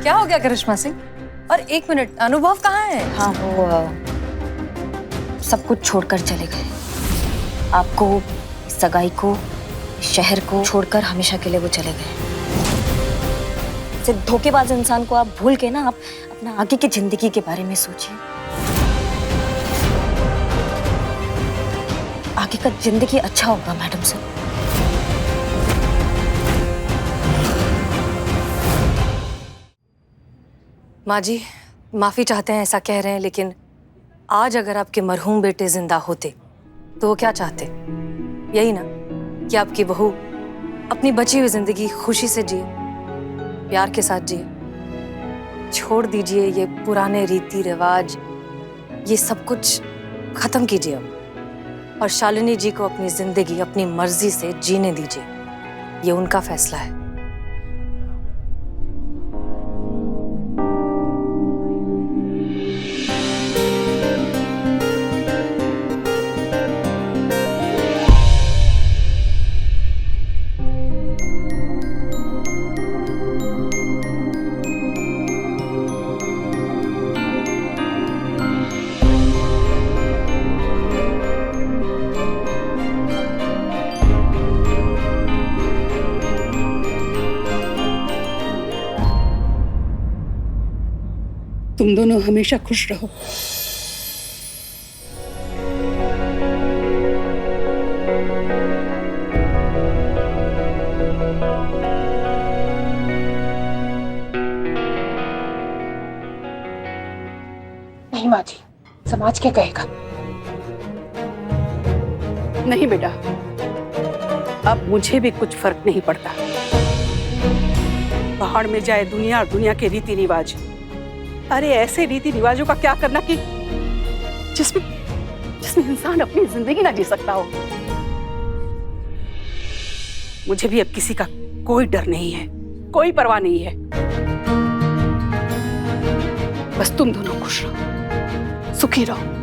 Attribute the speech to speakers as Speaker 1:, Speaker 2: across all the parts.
Speaker 1: क्या हो गया करिश्मा सिंह? और एक मिनट, अनुभव कहाँ है?
Speaker 2: हाँ, वो सब कुछ छोड़कर चले गए। आपको, इस सगाई को, इस शहर को छोड़कर हमेशा के लिए वो चले गए। सिर्फ धोखेबाज इंसान को आप भूल के ना आप अपना आगे की जिंदगी के बारे में सोचिए। आगे का जिंदगी अच्छा होगा मैडम सर।
Speaker 1: माँ जी, माफी चाहते हैं ऐसा कह रहे हैं, लेकिन आज अगर आपके मरहूम बेटे जिंदा होते तो वो क्या चाहते? यही ना कि आपकी बहू अपनी बची हुई जिंदगी खुशी से जिए, प्यार के साथ जिए। छोड़ दीजिए ये पुराने रीति रिवाज, ये सब कुछ खत्म कीजिए अब, और शालिनी जी को अपनी जिंदगी अपनी मर्जी से जीने दीजिए। ये उनका फैसला है।
Speaker 3: तुम दोनों हमेशा खुश रहो।
Speaker 4: नहीं माँ जी, समाज क्या कहेगा?
Speaker 3: नहीं बेटा, अब मुझे भी कुछ फर्क नहीं पड़ता। पहाड़ में जाए दुनिया और दुनिया के रीति रिवाज। अरे ऐसे रीति रिवाजों का क्या करना कि जिसमें इंसान अपनी जिंदगी ना जी सकता हो। मुझे भी अब किसी का कोई डर नहीं है, कोई परवाह नहीं है। बस तुम दोनों खुश रहो, सुखी रहो।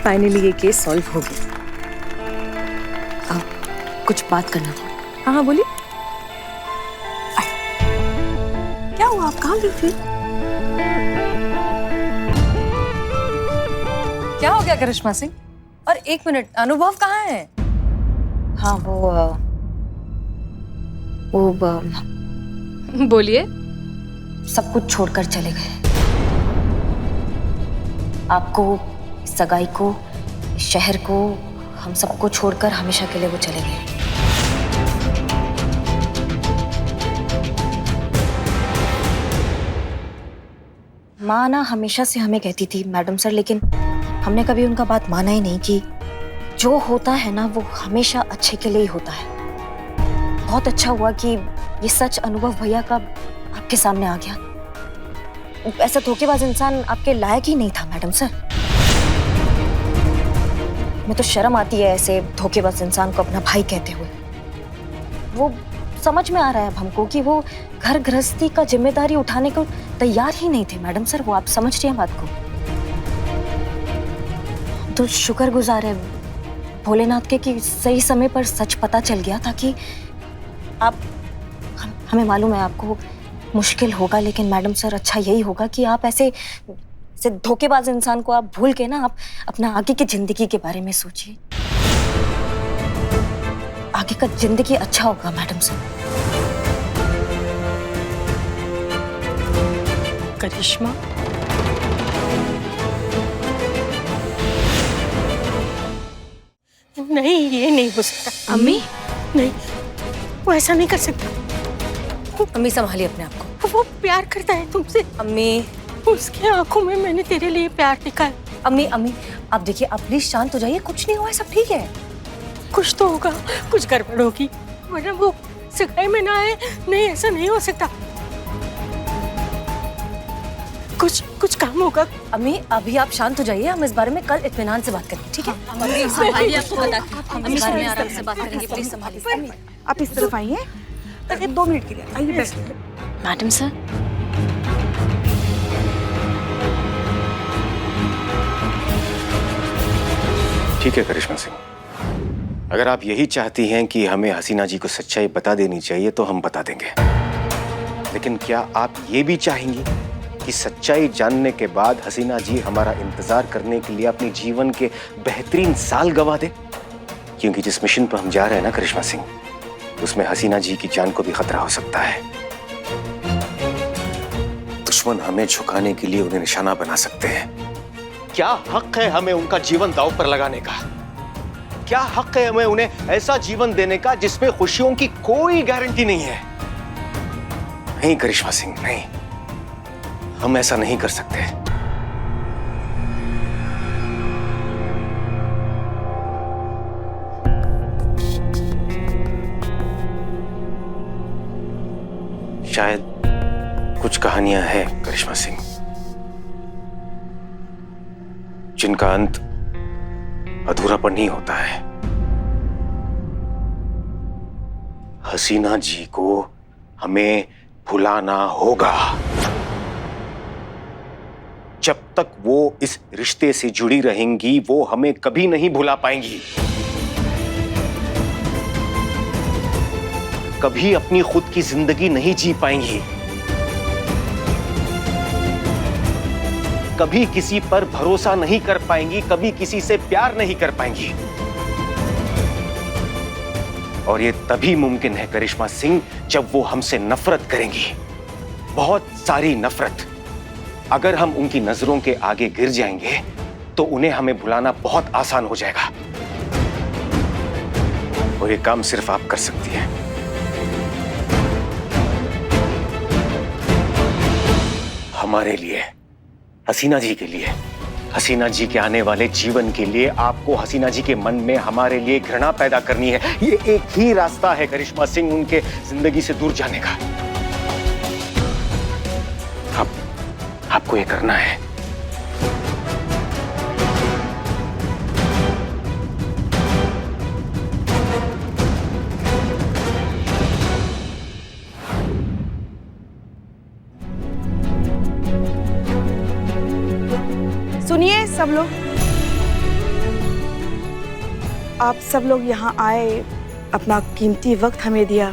Speaker 1: फाइनली ये केस सॉल्व हो गया।
Speaker 2: कुछ बात करना था।
Speaker 1: हाँ हाँ बोलिए। क्या हुआ, आप कहाँ गई थी? क्या हो गया करिश्मा सिंह? और एक मिनट, अनुभव कहाँ है?
Speaker 2: हाँ, वो
Speaker 1: बोलिए।
Speaker 2: सब कुछ छोड़कर चले गए। आपको, इस सगाई को, इस शहर को, हम सबको छोड़कर हमेशा के लिए वो चले गए। माँ ना हमेशा से हमें कहती थी मैडम सर, लेकिन हमने कभी उनका बात माना ही नहीं कि जो होता है ना वो हमेशा अच्छे के लिए ही होता है। बहुत अच्छा हुआ कि ये सच अनुभव भैया का आपके सामने आ गया। ऐसा धोखेबाज इंसान आपके लायक ही नहीं था मैडम सर। मैं तो शर्म आती है ऐसे धोखेबाज इंसान को अपना भाई कहते हुए। वो समझ में आ रहा है अब हमको कि वो घर गृहस्थी का जिम्मेदारी उठाने को तैयार ही नहीं थे मैडम सर। वो आप समझ रही हैं बात को? तो शुक्रगुजार है भोलेनाथ के कि सही समय पर सच पता चल गया, ताकि हमें मालूम है आपको मुश्किल होगा, लेकिन मैडम सर अच्छा यही होगा कि आप ऐसे धोखेबाज इंसान को आप भूल के ना आप अपना आगे की जिंदगी के बारे में सोचिए। आगे का जिंदगी अच्छा होगा मैडम सर।
Speaker 4: करिश्मा, नहीं ये नहीं हो सकता।
Speaker 1: अम्मी,
Speaker 4: नहीं, वो ऐसा नहीं कर सकता।
Speaker 1: अम्मी संभालिए अपने आप को।
Speaker 4: वो प्यार करता है तुमसे।
Speaker 1: अम्मी,
Speaker 4: उसकी आंखों में मैंने तेरे लिए प्यार देखा है।
Speaker 1: अम्मी आप देखिए, आप प्लीज शांत हो जाइए। कुछ नहीं हुआ है, सब ठीक है।
Speaker 4: कुछ तो होगा, कुछ गड़बड़ होगी, वरना वो सगाई में ना आए। नहीं, ऐसा नहीं हो सकता। कुछ काम होगा।
Speaker 1: अम्मी अभी आप शांत हो जाइए, हम इस बारे में कल इत्मीनान से बात करेंगे, ठीक है? आपको बताते हम इस बारे में आराम से बात करेंगे, प्लीज संभालिए।
Speaker 3: आप इस तरफ आइए, 2 मिनट के लिए आइए, बैठिए।
Speaker 2: मैडम सर,
Speaker 5: ठीक है करिश्मा सिंह, अगर आप यही चाहती हैं कि हमें हसीना जी को सच्चाई बता देनी चाहिए तो हम बता देंगे, लेकिन क्या आप ये भी चाहेंगी कि सच्चाई जानने के बाद हसीना जी हमारा इंतजार करने के लिए अपने जीवन के बेहतरीन साल गंवा दे? क्योंकि जिस मिशन पर हम जा रहे हैं ना करिश्मा सिंह, उसमें हसीना जी की जान को भी खतरा हो सकता है। दुश्मन हमें झुकाने के लिए उन्हें निशाना बना सकते हैं। क्या हक है हमें उनका जीवन दांव पर लगाने का? क्या हक है हमें उन्हें ऐसा जीवन देने का जिसमें खुशियों की कोई गारंटी नहीं है? नहीं करिश्मा सिंह, नहीं, हम ऐसा नहीं कर सकते। शायद कुछ कहानियां हैं करिश्मा सिंह जिनका अंत अधूरापन ही होता है। हसीना जी को हमें भुलाना होगा। जब तक वो इस रिश्ते से जुड़ी रहेंगी, वो हमें कभी नहीं भुला पाएंगी। कभी अपनी खुद की जिंदगी नहीं जी पाएंगी। कभी किसी पर भरोसा नहीं कर पाएंगी, कभी किसी से प्यार नहीं कर पाएंगी। और ये तभी मुमकिन है करिश्मा सिंह, जब वो हमसे नफरत करेंगी, बहुत सारी नफरत। अगर हम उनकी नजरों के आगे गिर जाएंगे तो उन्हें हमें भुलाना बहुत आसान हो जाएगा। और ये काम सिर्फ आप कर सकती हैं। हमारे लिए, हसीना जी के लिए, हसीना जी के आने वाले जीवन के लिए आपको हसीना जी के मन में हमारे लिए घृणा पैदा करनी है। ये एक ही रास्ता है करिश्मा सिंह उनके जिंदगी से दूर जाने का। आपको ये करना है।
Speaker 3: सुनिए सब लोग, आप सब लोग यहाँ आए, अपना कीमती वक्त हमें दिया,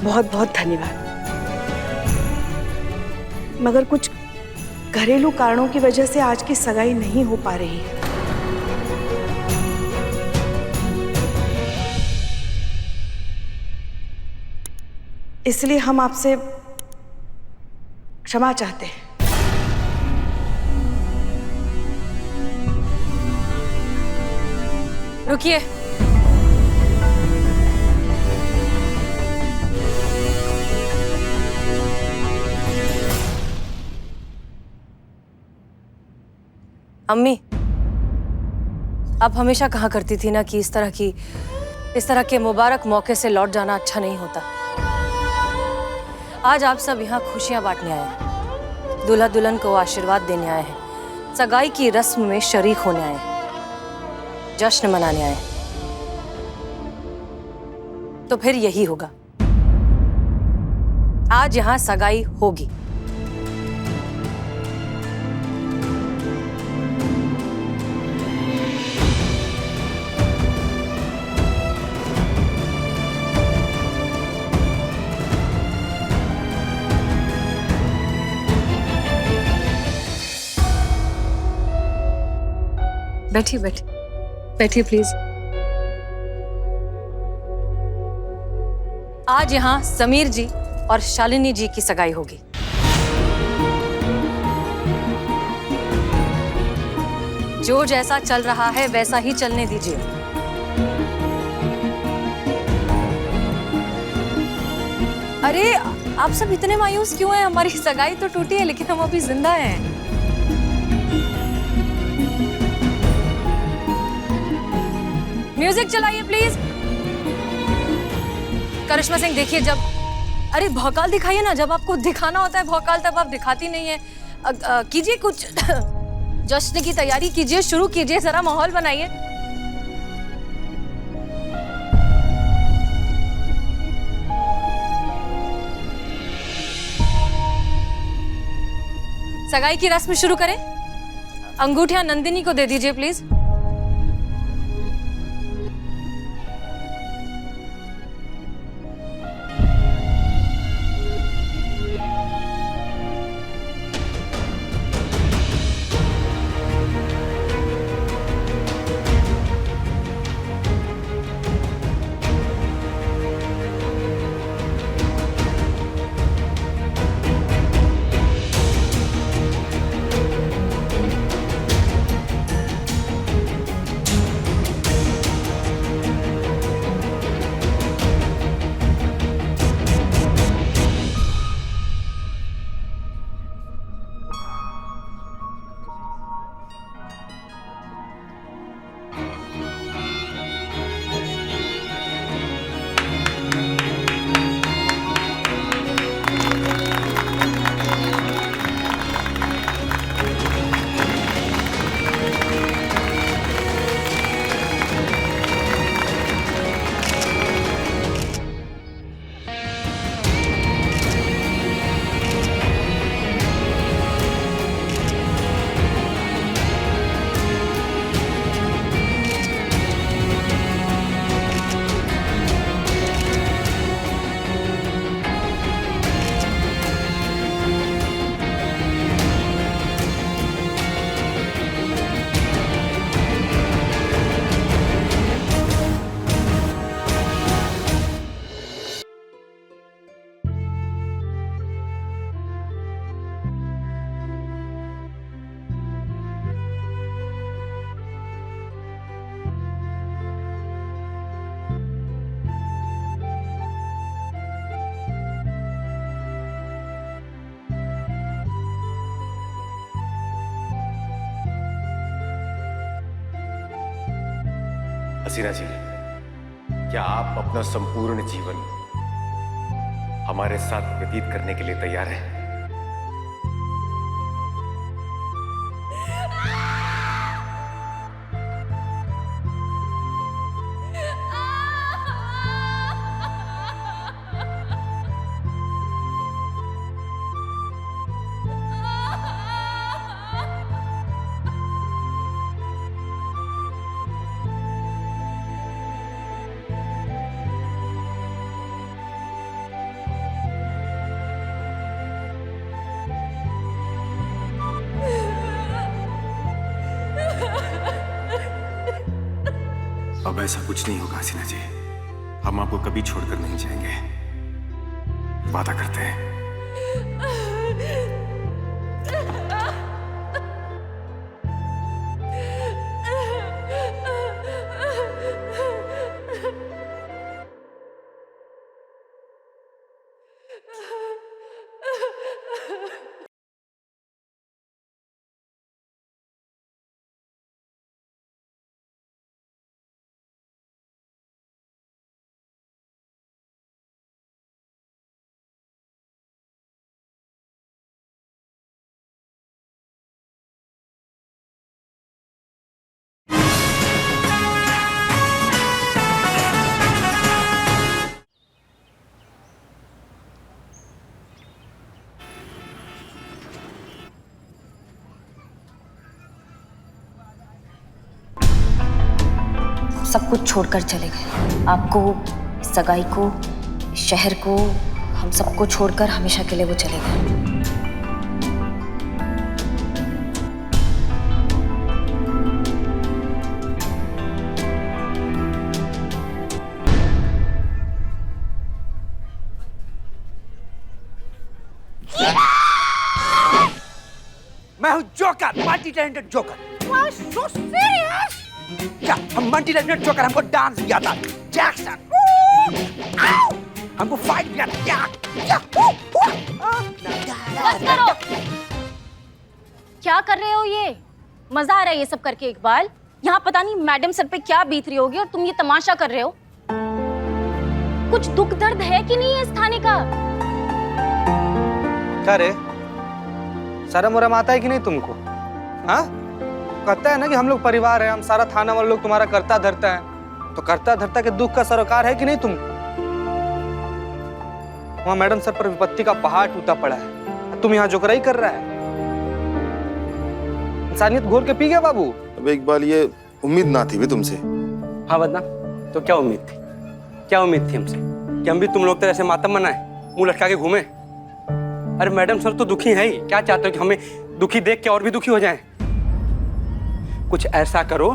Speaker 3: बहुत बहुत धन्यवाद। मगर कुछ घरेलू कारणों की वजह से आज की सगाई नहीं हो पा रही है। इसलिए हम आपसे क्षमा चाहते हैं।
Speaker 1: रुकिए, अम्मी आप हमेशा कहा करती थी ना कि इस तरह के मुबारक मौके से लौट जाना अच्छा नहीं होता। आज आप सब यहाँ खुशियां बांटने आए हैं, दूल्हा दुल्हन को आशीर्वाद देने आए हैं, सगाई की रस्म में शरीक होने आए हैं, जश्न मनाने आए हैं। तो फिर यही होगा, आज यहाँ सगाई होगी। बैठिए बैठिए बैठिए प्लीज। आज यहाँ समीर जी और शालिनी जी की सगाई होगी। जो जैसा चल रहा है वैसा ही चलने दीजिए। अरे आप सब इतने मायूस क्यों हैं? हमारी सगाई तो टूटी है लेकिन हम अभी जिंदा हैं। म्यूजिक चलाइए प्लीज। करिश्मा सिंह देखिए, जब अरे भौकाल दिखाइए ना, जब आपको दिखाना होता है भौकाल तब आप दिखाती नहीं है। कीजिए कुछ जश्न की तैयारी कीजिए, शुरू कीजिए, जरा माहौल बनाइए। सगाई की रस्म शुरू करें। अंगूठियां नंदिनी को दे दीजिए प्लीज।
Speaker 5: हसीना जी, क्या आप अपना संपूर्ण जीवन हमारे साथ व्यतीत करने के लिए तैयार हैं? अब ऐसा कुछ नहीं होगा हसीना जी, हम आपको कभी छोड़कर नहीं जाएंगे, वादा करते हैं।
Speaker 2: सब कुछ छोड़कर चले गए, आपको, इस सगाई को, इस शहर को, हम सबको छोड़कर हमेशा के लिए वो चले गए।
Speaker 6: मैं हूँ joker, multi talented joker.
Speaker 4: so serious?
Speaker 6: क्या हम मल्टी टैलेंटेड जोकर? हमको डांस भी आता, जैक्सन, हमको फाइट भी आता।
Speaker 7: बस करो। क्या कर रहे हो ये? मजा आ रहा है ये सब करके इकबाल? यहाँ पता नहीं मैडम सर पे क्या बीत रही होगी और तुम ये तमाशा कर रहे हो। कुछ दुख दर्द है कि नहीं है इस थाने का?
Speaker 8: क्या रे, शर्म वरम आता है कि नहीं तुमको? हाँ, कहता है ना कि हम लोग परिवार है, हम सारा थाना वाले लोग तुम्हारा करता धरता है, तो करता धरता के दुख का सरोकार है कि नहीं तुम? वहां मैडम सर पर विपत्ति का पहाड़ टूटा पड़ा है, तुम यहाँ जोकराई कर रहा है। इंसानियत घोल के पी गया बाबू।
Speaker 9: अब इकबाल, ये उम्मीद ना थी भी तुमसे।
Speaker 6: हाँ बदना, तो क्या उम्मीद थी? क्या उम्मीद थी हमसे कि हम भी तुम लोग तरह से मातम मनाए, मुंह लटका के घूमे? अरे मैडम सर तो दुखी है ही, क्या चाहते हो कि हमें दुखी देख के और भी दुखी हो जाएं? कुछ ऐसा करो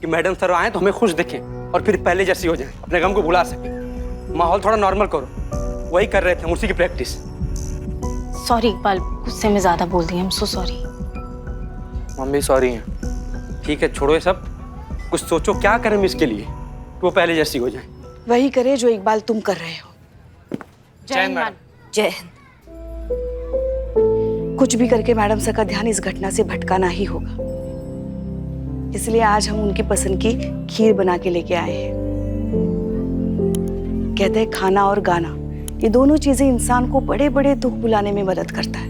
Speaker 6: कि मैडम सर आए तो हमें खुश दिखें और फिर पहले जैसी हो जाए, अपने गम को भुला सके। माहौल थोड़ा नॉर्मल करो, वही कर रहे थे हम, उसी की प्रैक्टिस।
Speaker 7: सॉरी इकबाल, गुस्से में ज्यादा बोल दी, आई एम सो सॉरी।
Speaker 6: हम भी सॉरी हैं। ठीक है, छोड़ो ये सब, कुछ सोचो क्या करें हम इसके लिए कि वो पहले जैसी हो जाए।
Speaker 3: वही करे जो इकबाल तुम कर रहे हो।
Speaker 7: जय हिंद मैडम।
Speaker 2: जय हिंद।
Speaker 3: कुछ भी करके मैडम सर का ध्यान इस घटना से भटकाना ही होगा, इसलिए आज हम उनकी पसंद की खीर बना के लेके आए हैं। कहते हैं खाना और गाना, ये दोनों चीजें इंसान को बड़े बड़े दुख भुलाने में मदद करता है।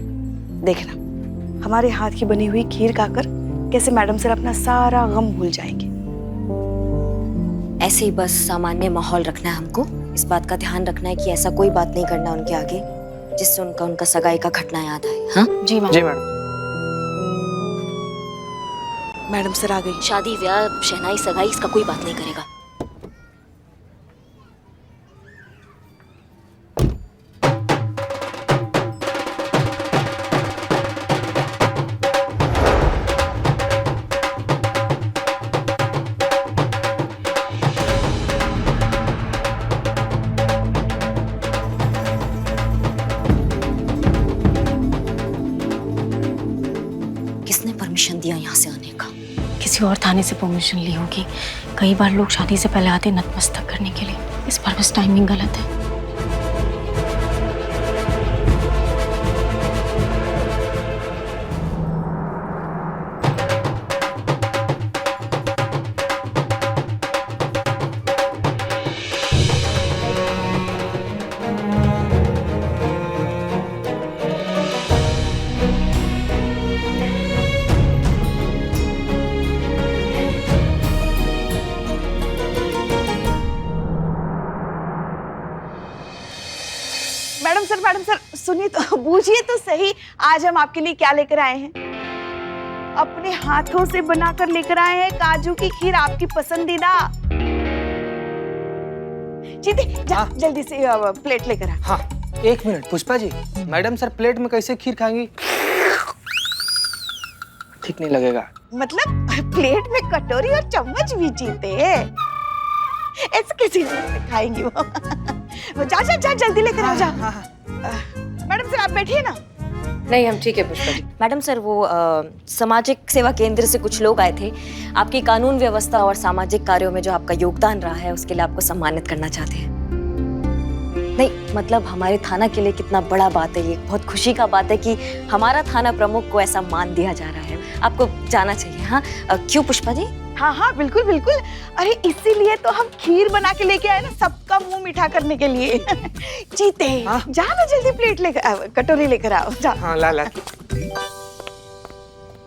Speaker 3: देखना, हमारे हाथ की बनी हुई खीर खाकर कैसे मैडम सर अपना सारा गम भूल जाएंगे।
Speaker 2: ऐसे ही बस सामान्य माहौल रखना है हमको, इस बात का ध्यान रखना है कि ऐसा कोई बात नहीं करना उनके आगे जिससे उनका सगाई का घटना याद आए। हाँ
Speaker 7: जी मैडम।
Speaker 6: जी मैडम।
Speaker 3: मैडम सर आ गई।
Speaker 2: शादी ब्याह शहनाई सगाई इसका कोई बात नहीं करेगा। किसने परमिशन दिया यहाँ से आने का?
Speaker 7: किसी और थाने से परमिशन ली होगी। कई बार लोग शादी से पहले आते नतमस्तक करने के लिए, इस पर बस टाइमिंग गलत है।
Speaker 3: मैडम सर सुनिए तो, बूझिए तो सही, आज हम आपके लिए क्या लेकर आए हैं। अपने हाथों से बनाकर लेकर आए हैं काजू की खीर, आपकी पसंदीदा। जीते जा, जल्दी से प्लेट लेकर आ।
Speaker 8: हाँ, एक minute Pushpa ji, madam sir plate में कैसे खीर खाएंगी? ठीक नहीं लगेगा।
Speaker 3: मतलब प्लेट में कटोरी और चम्मच भी जीते ऐसे कैसे खाएंगी वो? जा जल्दी लेकर आ जा। मैडम सर आप बैठिए ना।
Speaker 1: नहीं, हम ठीक है पुष्पा जी।
Speaker 2: मैडम सर, वो सामाजिक सेवा केंद्र से कुछ लोग आए थे, आपकी कानून व्यवस्था और सामाजिक कार्यों में जो आपका योगदान रहा है उसके लिए आपको सम्मानित करना चाहते हैं। नहीं मतलब हमारे थाना के लिए कितना बड़ा बात है ये, बहुत खुशी का बात है कि हमारा थाना प्रमुख को ऐसा मान दिया जा रहा है, आपको जाना चाहिए। हाँ क्यों पुष्पा जी?
Speaker 3: हाँ बिल्कुल बिल्कुल, अरे इसीलिए तो हम खीर बना के लेके आए ना, सबका मुंह मीठा करने के लिए। जीते जा ना, जल्दी प्लेट लेकर, कटोरी लेकर आओ जा।
Speaker 8: हाँ ला।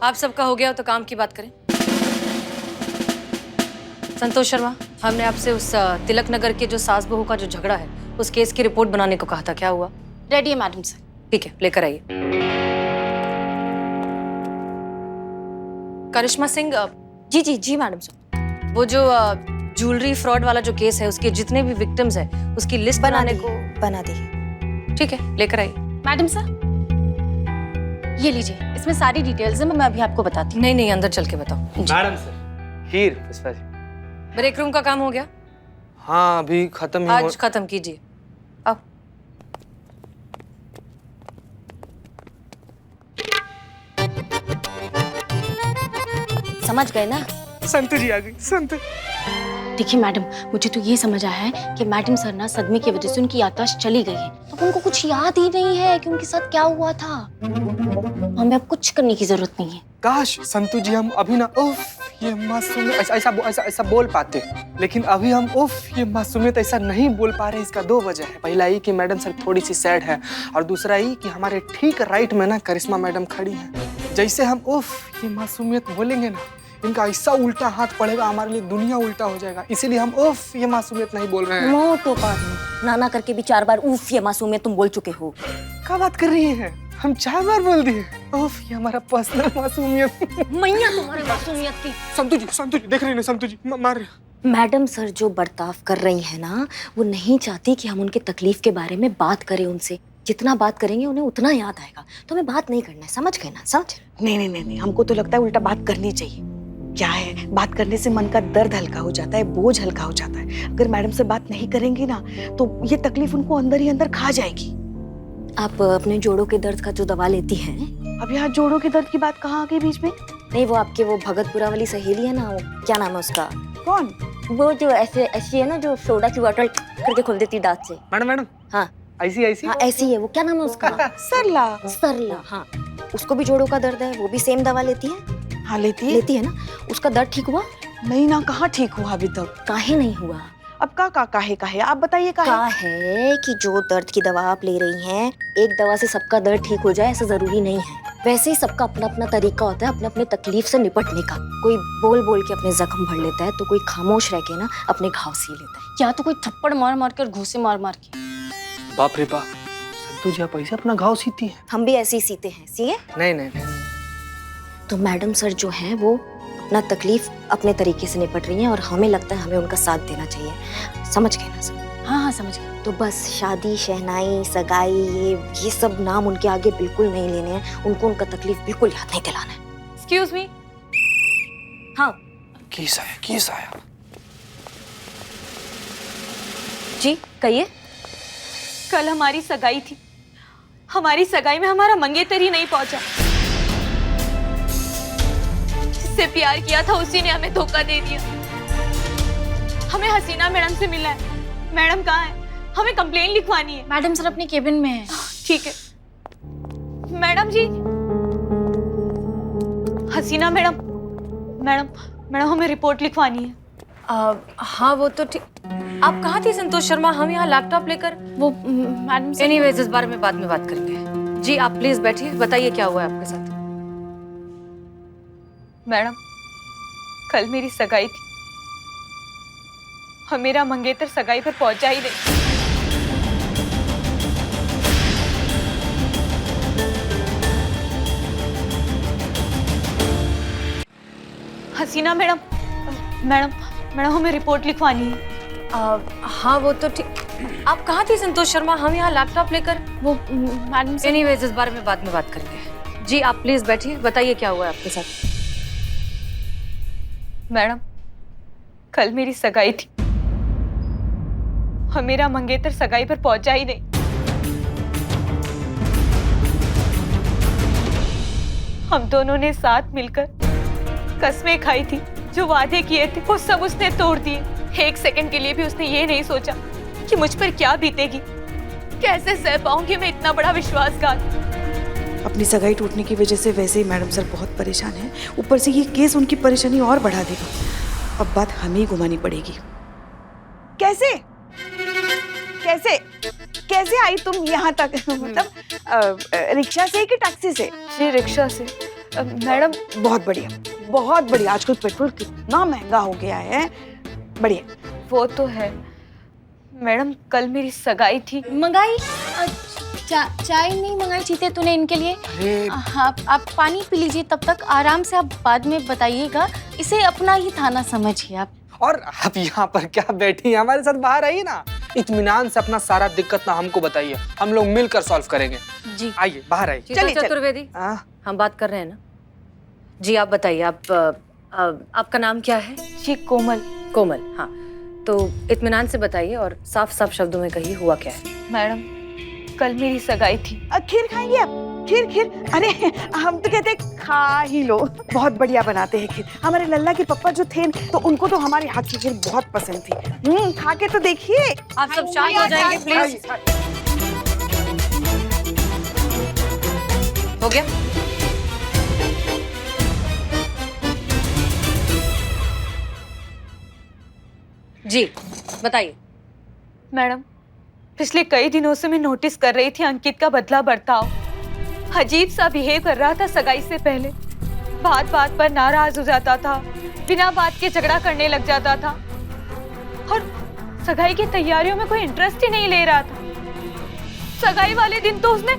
Speaker 1: आप सबका हो गया तो काम की बात करें। संतोष शर्मा, हमने आपसे उस तिलक नगर के जो सास बहू का जो झगड़ा है उस केस की रिपोर्ट बनाने को कहा था, क्या हुआ?
Speaker 7: रेडी है मैडम सर।
Speaker 1: ठीक है, लेकर आइए। करिश्मा सिंह।
Speaker 2: जी मैडम सर।
Speaker 1: वो जो ज्वेलरी फ्रॉड वाला जो केस है उसके जितने भी विक्टिम्स हैं उसकी लिस्ट बनाने को
Speaker 2: बना दी।
Speaker 1: ठीक है, लेकर आइए।
Speaker 7: मैडम सर ये लीजिए, इसमें सारी डिटेल्स है, मैं अभी आपको बताती हूँ।
Speaker 1: नहीं, अंदर चल के बताओ।
Speaker 8: मैडम सर खीर पुष्पा जी।
Speaker 1: ब्रेक रूम का काम हो गया?
Speaker 8: हाँ अभी खत्म ही
Speaker 1: आज खत्म कीजिए। आओ।
Speaker 2: समझ गए ना?
Speaker 8: संत जी आ गई। संत
Speaker 7: देखिए मैडम, मुझे तो ये समझ आया है कि मैडम सर ना सदमे की वजह से उनकी याददाश्त चली गई है, तो उनको कुछ याद ही नहीं है कि उनके साथ क्या हुआ था। हमें अब कुछ करने की जरूरत नहीं है,
Speaker 8: काश संतु जी हम अभी ना उफ ये मासूमियत ऐसा बोल पाते, लेकिन अभी हम उफ ये मासूमियत ऐसा नहीं बोल पा रहे। इसका 2 वजह है। पहला ये कि मैडम सर थोड़ी सी सैड है, और दूसरा ये कि हमारे ठीक राइट में ना करिश्मा मैडम खड़ी हैं। जैसे हम उफ ये मासूमियत बोलेंगे ना, इनका ऐसा उल्टा हाथ पड़ेगा, हमारे लिए दुनिया उल्टा हो जाएगा। इसीलिए हम उफ ये मासूमियत नहीं बोल रहे हैं।
Speaker 2: मोटो पागल, नाना करके भी 4 बार उफ ये मासूमियत तुम बोल चुके हो।
Speaker 8: क्या बात कर रही हैं? हम 4 बार बोल दिए। उफ ये हमारा पर्सनल मासूमियत।
Speaker 2: मैया तुम्हारी मासूमियत की।
Speaker 8: संतु जी देख रही हैं संतु जी मार रहे।
Speaker 2: मैडम सर जो बर्ताव कर रही है ना, वो नहीं चाहती कि हम उनके तकलीफ के बारे में बात करें उनसे। जितना बात करेंगे उन्हें उतना याद आएगा। तो हमें बात नहीं करना है, समझ गए ना? समझ?
Speaker 3: नहीं, हमको तो लगता है उल्टा बात करनी चाहिए। क्या है, बात करने से मन का दर्द हल्का हो जाता है, बोझ हल्का हो जाता है। अगर मैडम से बात नहीं करेंगे ना, तो ये तकलीफ उनको अंदर ही अंदर खा जाएगी।
Speaker 2: आप अपने जोड़ों के दर्द का जो दवा लेती हैं?
Speaker 3: अब यहाँ जोड़ों के दर्द की बात कहाँ आ गई बीच में?
Speaker 2: नहीं, वो आपके वो भगतपुरा वाली सहेली है ना, वो क्या नाम है उसका?
Speaker 3: कौन?
Speaker 2: वो जो ऐसी है ना, जो सोडा की बोतल करके खोल देती दांत से।
Speaker 8: मैडम
Speaker 2: हाँ
Speaker 8: ऐसी
Speaker 2: हाँ ऐसी है। वो क्या नाम है उसका? सरला। हाँ, उसको भी जोड़ों का दर्द है, वो भी सेम दवा लेती है।
Speaker 3: हाँ लेती है
Speaker 2: ना। उसका दर्द ठीक हुआ?
Speaker 3: नहीं ना, कहाँ ठीक हुआ अभी तक।
Speaker 2: काहे नहीं हुआ?
Speaker 3: अब काहे आप बताइए।
Speaker 2: है कि जो दर्द की दवा आप ले रही हैं, एक दवा से सबका दर्द ठीक हो जाए ऐसा जरूरी नहीं है। वैसे ही सबका अपना अपना तरीका होता है अपने अपने तकलीफ से निपटने का। कोई बोल बोल के अपने जख्म भर लेता है, तो कोई खामोश रह के ना अपने घाव सी लेता है।
Speaker 7: या तो कोई थप्पड़ मार मार के और घूंसे मार मार के।
Speaker 8: बाप रे बाप, संतु जी आप ऐसे अपना घाव सीती है?
Speaker 2: हम भी ऐसे ही सीते हैं। सिए?
Speaker 8: नहीं।
Speaker 2: तो मैडम सर जो हैं वो अपना तकलीफ अपने तरीके से निपट रही हैं, और हमें लगता है हमें उनका साथ देना चाहिए। समझ गए ना सर?
Speaker 7: हाँ समझ गए।
Speaker 2: तो बस शादी, शहनाई, सगाई, ये सब नाम उनके आगे बिल्कुल नहीं लेने हैं। उनको उनका तकलीफ बिल्कुल याद नहीं दिलाना है।
Speaker 1: Excuse me.
Speaker 2: हाँ
Speaker 8: किस आया?
Speaker 2: जी कहिए।
Speaker 10: कल हमारी सगाई थी। हमारी सगाई में हमारा मंगेतर ही नहीं पहुंचा। जिससे प्यार किया था उसी ने हमें धोखा दे दिया। हमें हसीना मैडम से मिला है। मैडम कहाँ है? हमें कंप्लेन लिखवानी है।
Speaker 7: मैडम सर अपनी केबिन में है।
Speaker 10: ठीक है। मैडम जी, हसीना मैडम हमें रिपोर्ट लिखवानी है।
Speaker 1: हाँ वो तो ठीक। आप कहाँ थी संतोष शर्मा? हम यहाँ लैपटॉप लेकर।
Speaker 7: वो मैडम सर।
Speaker 1: एनीवेज इस बारे में बाद में बात करेंगे। जी आप प्लीज बैठिए, बताइए क्या हुआ है आपके साथ।
Speaker 10: मैडम, कल मेरी सगाई थी और मेरा मंगेतर सगाई पर पहुंचा ही नहीं। हसीना मैडम हमें रिपोर्ट लिखवानी है।
Speaker 1: हाँ वो तो ठीक। आप कहाँ थी संतोष शर्मा? हम यहाँ लैपटॉप लेकर।
Speaker 7: वो मैडम सर।
Speaker 1: एनीवेज इस बारे में बाद में बात करेंगे। जी आप प्लीज बैठिए, बताइए क्या हुआ है आपके साथ।
Speaker 10: मैडम, कल मेरी सगाई थी और मेरा मंगेतर सगाई पर पहुंचा ही नहीं। हम दोनों ने साथ मिलकर कस्में खाई थी, जो वादे किए थे वो सब उसने तोड़ दिए। एक सेकंड के लिए भी उसने ये नहीं सोचा कि मुझ पर क्या बीतेगी। कैसे सह पाऊंगी मैं इतना बड़ा विश्वासघात।
Speaker 3: अपनी सगाई टूटने की वजह से वैसे ही मैडम सर बहुत परेशान हैं। ऊपर से ये केस उनकी परेशानी और बढ़ा देगा। अब बात हमें ही घुमानी पड़ेगी। कैसे कैसे आई तुम यहाँ तक? मतलब रिक्शा से कि टैक्सी से?
Speaker 10: जी रिक्शा से। मैडम
Speaker 3: बहुत बढ़िया। आजकल पेट्रोल कितना महंगा हो गया है। बढ़िया।
Speaker 10: वो तो है मैडम, कल मेरी सगाई थी।
Speaker 7: मंगाई? चाय नहीं मंगाई थी तूने इनके लिए? हाँ आप पानी पी लीजिए, तब तक आराम से आप बाद में बताइएगा। इसे अपना ही थाना समझिए आप।
Speaker 8: और आप यहाँ पर क्या बैठी हैं? हमारे साथ बाहर आइए ना, इत्मीनान से अपना सारा दिक्कत ना हमको बताइए, हम लोग मिलकर सॉल्व करेंगे।
Speaker 1: जी
Speaker 8: आइए बाहर आइए।
Speaker 1: चलिए चतुर्वेदी, हम बात कर रहे हैं ना। जी आप बताइए, आपका नाम क्या है?
Speaker 10: जी कोमल।
Speaker 1: हाँ, तो इत्मीनान से बताइए और साफ साफ शब्दों में कहिए हुआ क्या है।
Speaker 10: मैडम, कल मेरी सगाई थी।
Speaker 3: खीर खाएंगे आप? खीर? अरे हम तो कहते खा ही लो। बहुत बढ़िया बनाते हैं खीर। हमारे लल्ला के पप्पा जो थे तो उनको तो हमारे हाथ की खीर बहुत पसंद थी। खा के तो देखिए।
Speaker 1: आप सब शांत हो जाएंगे प्लीज। हो गया? जी बताइए।
Speaker 10: मैडम, पिछले कई दिनों से मैं नोटिस कर रही थी अंकित का बदला बर्ताव। अजीब सा बिहेव कर रहा था सगाई से पहले। बात बात पर नाराज हो जाता था, बिना बात के झगड़ा करने लग जाता था और सगाई की तैयारियों में कोई इंटरेस्ट ही नहीं ले रहा था। सगाई वाले दिन तो उसने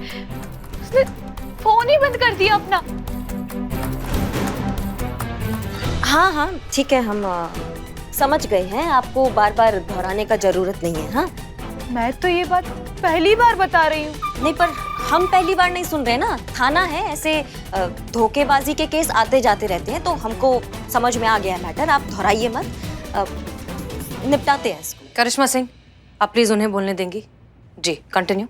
Speaker 10: फोन ही बंद कर दिया अपना।
Speaker 2: हाँ हाँ ठीक है, हम समझ गए हैं, आपको बार बार दोहराने का जरूरत नहीं है। हाँ
Speaker 10: मैं तो ये बात पहली बार बता रही हूँ।
Speaker 2: नहीं, पर हम पहली बार नहीं सुन रहे ना, थाना है, ऐसे धोखेबाजी के केस आते जाते रहते हैं, तो हमको समझ में आ गया है मैटर। आप दोहराइए मत, निपटाते हैं इसको।
Speaker 1: करिश्मा सिंह, आप प्लीज उन्हें बोलने देंगी? जी कंटिन्यू।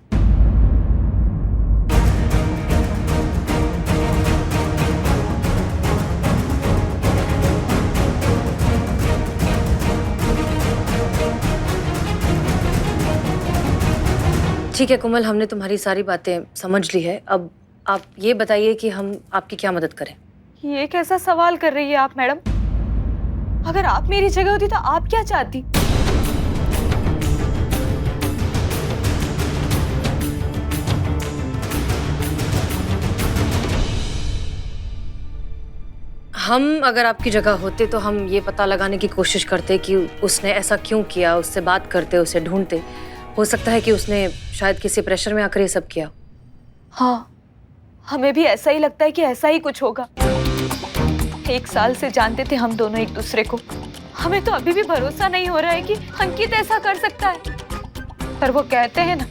Speaker 1: ठीक है कोमल, हमने तुम्हारी सारी बातें समझ ली है। अब आप ये बताइए कि हम आपकी क्या मदद करें?
Speaker 10: ये कैसा सवाल कर रही है आप मैडम? अगर आप मेरी जगह होती तो आप क्या चाहती?
Speaker 1: हम अगर आपकी जगह होते तो हम ये पता लगाने की कोशिश करते कि उसने ऐसा क्यों किया, उससे बात करते, उसे ढूंढते। हो सकता है कि उसने शायद किसी प्रेशर में आकर ये सब किया।
Speaker 10: हाँ, हमें भी ऐसा ही लगता है कि ऐसा ही कुछ होगा। 1 साल से जानते थे हम दोनों एक दूसरे को। हमें तो अभी भी भरोसा नहीं हो रहा है कि अंकित ऐसा कर सकता है। पर वो कहते हैं ना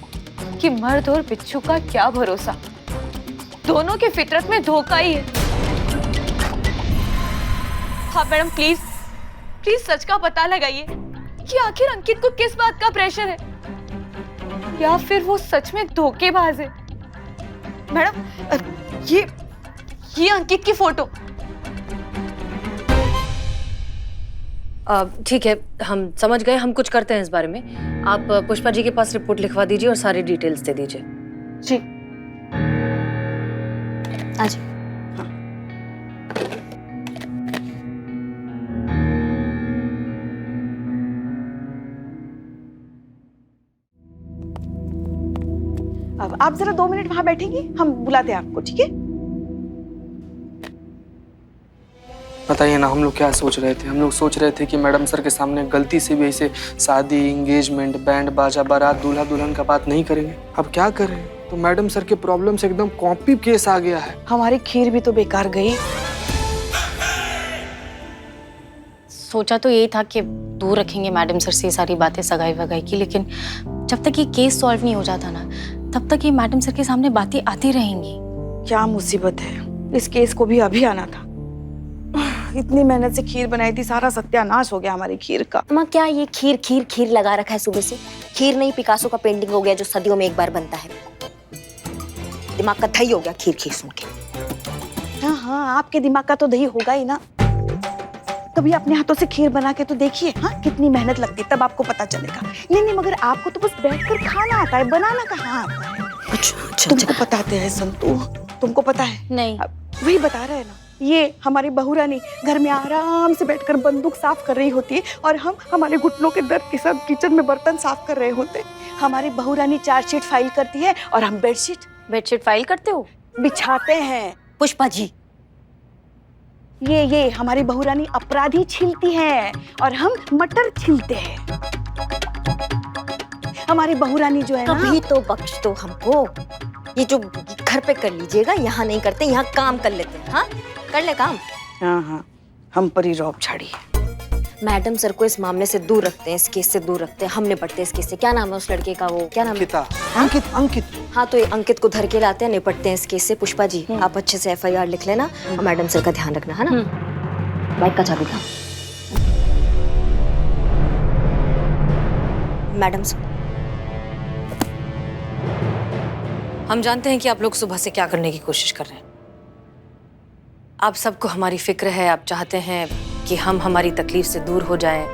Speaker 10: कि मर्द और बिच्छू का क्या भरोसा, दोनों की फितरत में धोखा ही है। हाँ मैडम, प्लीज प्लीज सच का पता लगाइए कि आखिर अंकित को किस बात का प्रेशर है, या फिर वो सच में धोखेबाज है। मैडम, ये अंकित की फोटो।
Speaker 1: ठीक है, हम समझ गए, हम कुछ करते हैं इस बारे में। आप पुष्पा जी के पास रिपोर्ट लिखवा दीजिए और सारी डिटेल्स दे दीजिए।
Speaker 10: जी
Speaker 2: आज
Speaker 3: अब आप जरा 2 मिनट वहां बैठेंगी, हम बुलाते हैं आपको, ठीक है?
Speaker 8: बताइए ना, हम लोग क्या सोच रहे थे? हम लोग सोच रहे थे कि मैडम सर के सामने गलती से भी ऐसे शादी, एंगेजमेंट, बैंड बाजा, बारात, दूल्हा दुल्हन का बात नहीं करेंगे। अब क्या करें? तो मैडम सर के प्रॉब्लम से एकदम कॉपी केस आ गया है।
Speaker 3: हमारी खीर भी तो बेकार गई।
Speaker 7: सोचा तो यही था कि दूर रखेंगे मैडम सर से ये सारी बातें सगाई वगाई की, लेकिन जब तक ये केस सॉल्व नहीं हो जाता ना, तब तक ये मैडम सर के सामने बातें आती रहेंगी।
Speaker 3: क्या मुसीबत है, इस केस को भी अभी आना था। इतनी मेहनत से खीर बनाई थी, सारा सत्यानाश हो गया हमारी खीर का।
Speaker 2: माँ, क्या ये खीर खीर खीर लगा रखा है सुबह से? खीर नहीं, पिकासो का पेंटिंग हो गया जो सदियों में एक बार बनता है। दिमाग का दही हो गया खीर खीर सुन के।
Speaker 3: हाँ हाँ, आपके दिमाग का तो दही होगा ही ना। कभी अपने हाथों से खीर बना के तो देखिए, हाँ कितनी मेहनत लगती है, तब आपको पता चलेगा। नहीं नहीं, मगर आपको तो बस बैठकर खाना आता है, बनाना कहाँ आता है?
Speaker 2: अच्छा,
Speaker 3: तुमको बताते हैं संतू, तुमको पता है?
Speaker 7: नहीं।
Speaker 3: वही बता रहे हैं ना, ये हमारी बहू रानी घर में आराम से बैठकर बंदूक साफ कर रही होती है और हम हमारे घुटनों के दर्द के साथ किचन में बर्तन साफ कर रहे होते हैं। हमारी बहू रानी चार्जशीट फाइल करती है और हम बेडशीट
Speaker 7: फाइल करते हो?
Speaker 3: बिछाते हैं।
Speaker 2: पुष्पा जी,
Speaker 3: ये हमारी बहू रानी अपराधी छीलती है और हम मटर छीलते हैं। हमारी बहू रानी जो है ना,
Speaker 2: कभी तो बख्श दो हमको। ये जो घर पे कर लीजिएगा, यहाँ नहीं करते, यहाँ काम कर लेते हैं। हाँ कर ले काम।
Speaker 3: हाँ हाँ, हम पर ही रौब झाड़ी है।
Speaker 2: मैडम सर को इस मामले से दूर रखते हैं, इस केस से दूर रखते हैं। हम निपटते हैं इस केस से। क्या नाम है उस लड़के का? वो क्या नाम है?
Speaker 8: अंकित।
Speaker 2: हाँ, तो ये अंकित को धर के लाते हैं, निपटते हैं इस केस से। पुष्पा जी, आप अच्छे से FIR लिख लेना और मैडम सर का ध्यान रखना, है ना? बाइक का चाबी था। मैडम सर,
Speaker 1: हम जानते हैं कि आप लोग सुबह से क्या करने की कोशिश कर रहे हैं। आप सबको हमारी फिक्र है, आप चाहते हैं कि हम हमारी तकलीफ से दूर हो जाएं,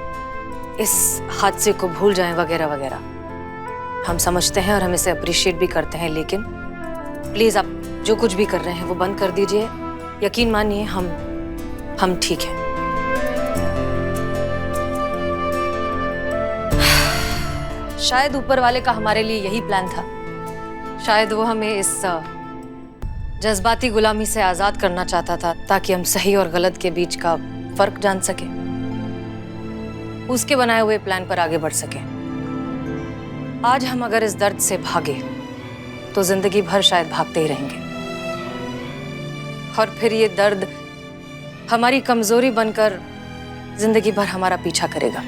Speaker 1: इस हादसे को भूल जाएं वगैरह वगैरह। हम समझते हैं और हम इसे अप्रिशिएट भी करते हैं, लेकिन प्लीज आप जो कुछ भी कर रहे हैं वो बंद कर दीजिए। यकीन मानिए हम ठीक हैं। शायद ऊपर वाले का हमारे लिए यही प्लान था। शायद वो हमें इस जज्बाती गुलामी से आजाद करना चाहता था ताकि हम सही और गलत के बीच का फर्क जान सके, उसके बनाए हुए प्लान पर आगे बढ़ सके। आज हम अगर इस दर्द से भागे तो जिंदगी भर शायद भागते ही रहेंगे, और फिर ये दर्द हमारी कमजोरी बनकर जिंदगी भर हमारा पीछा करेगा।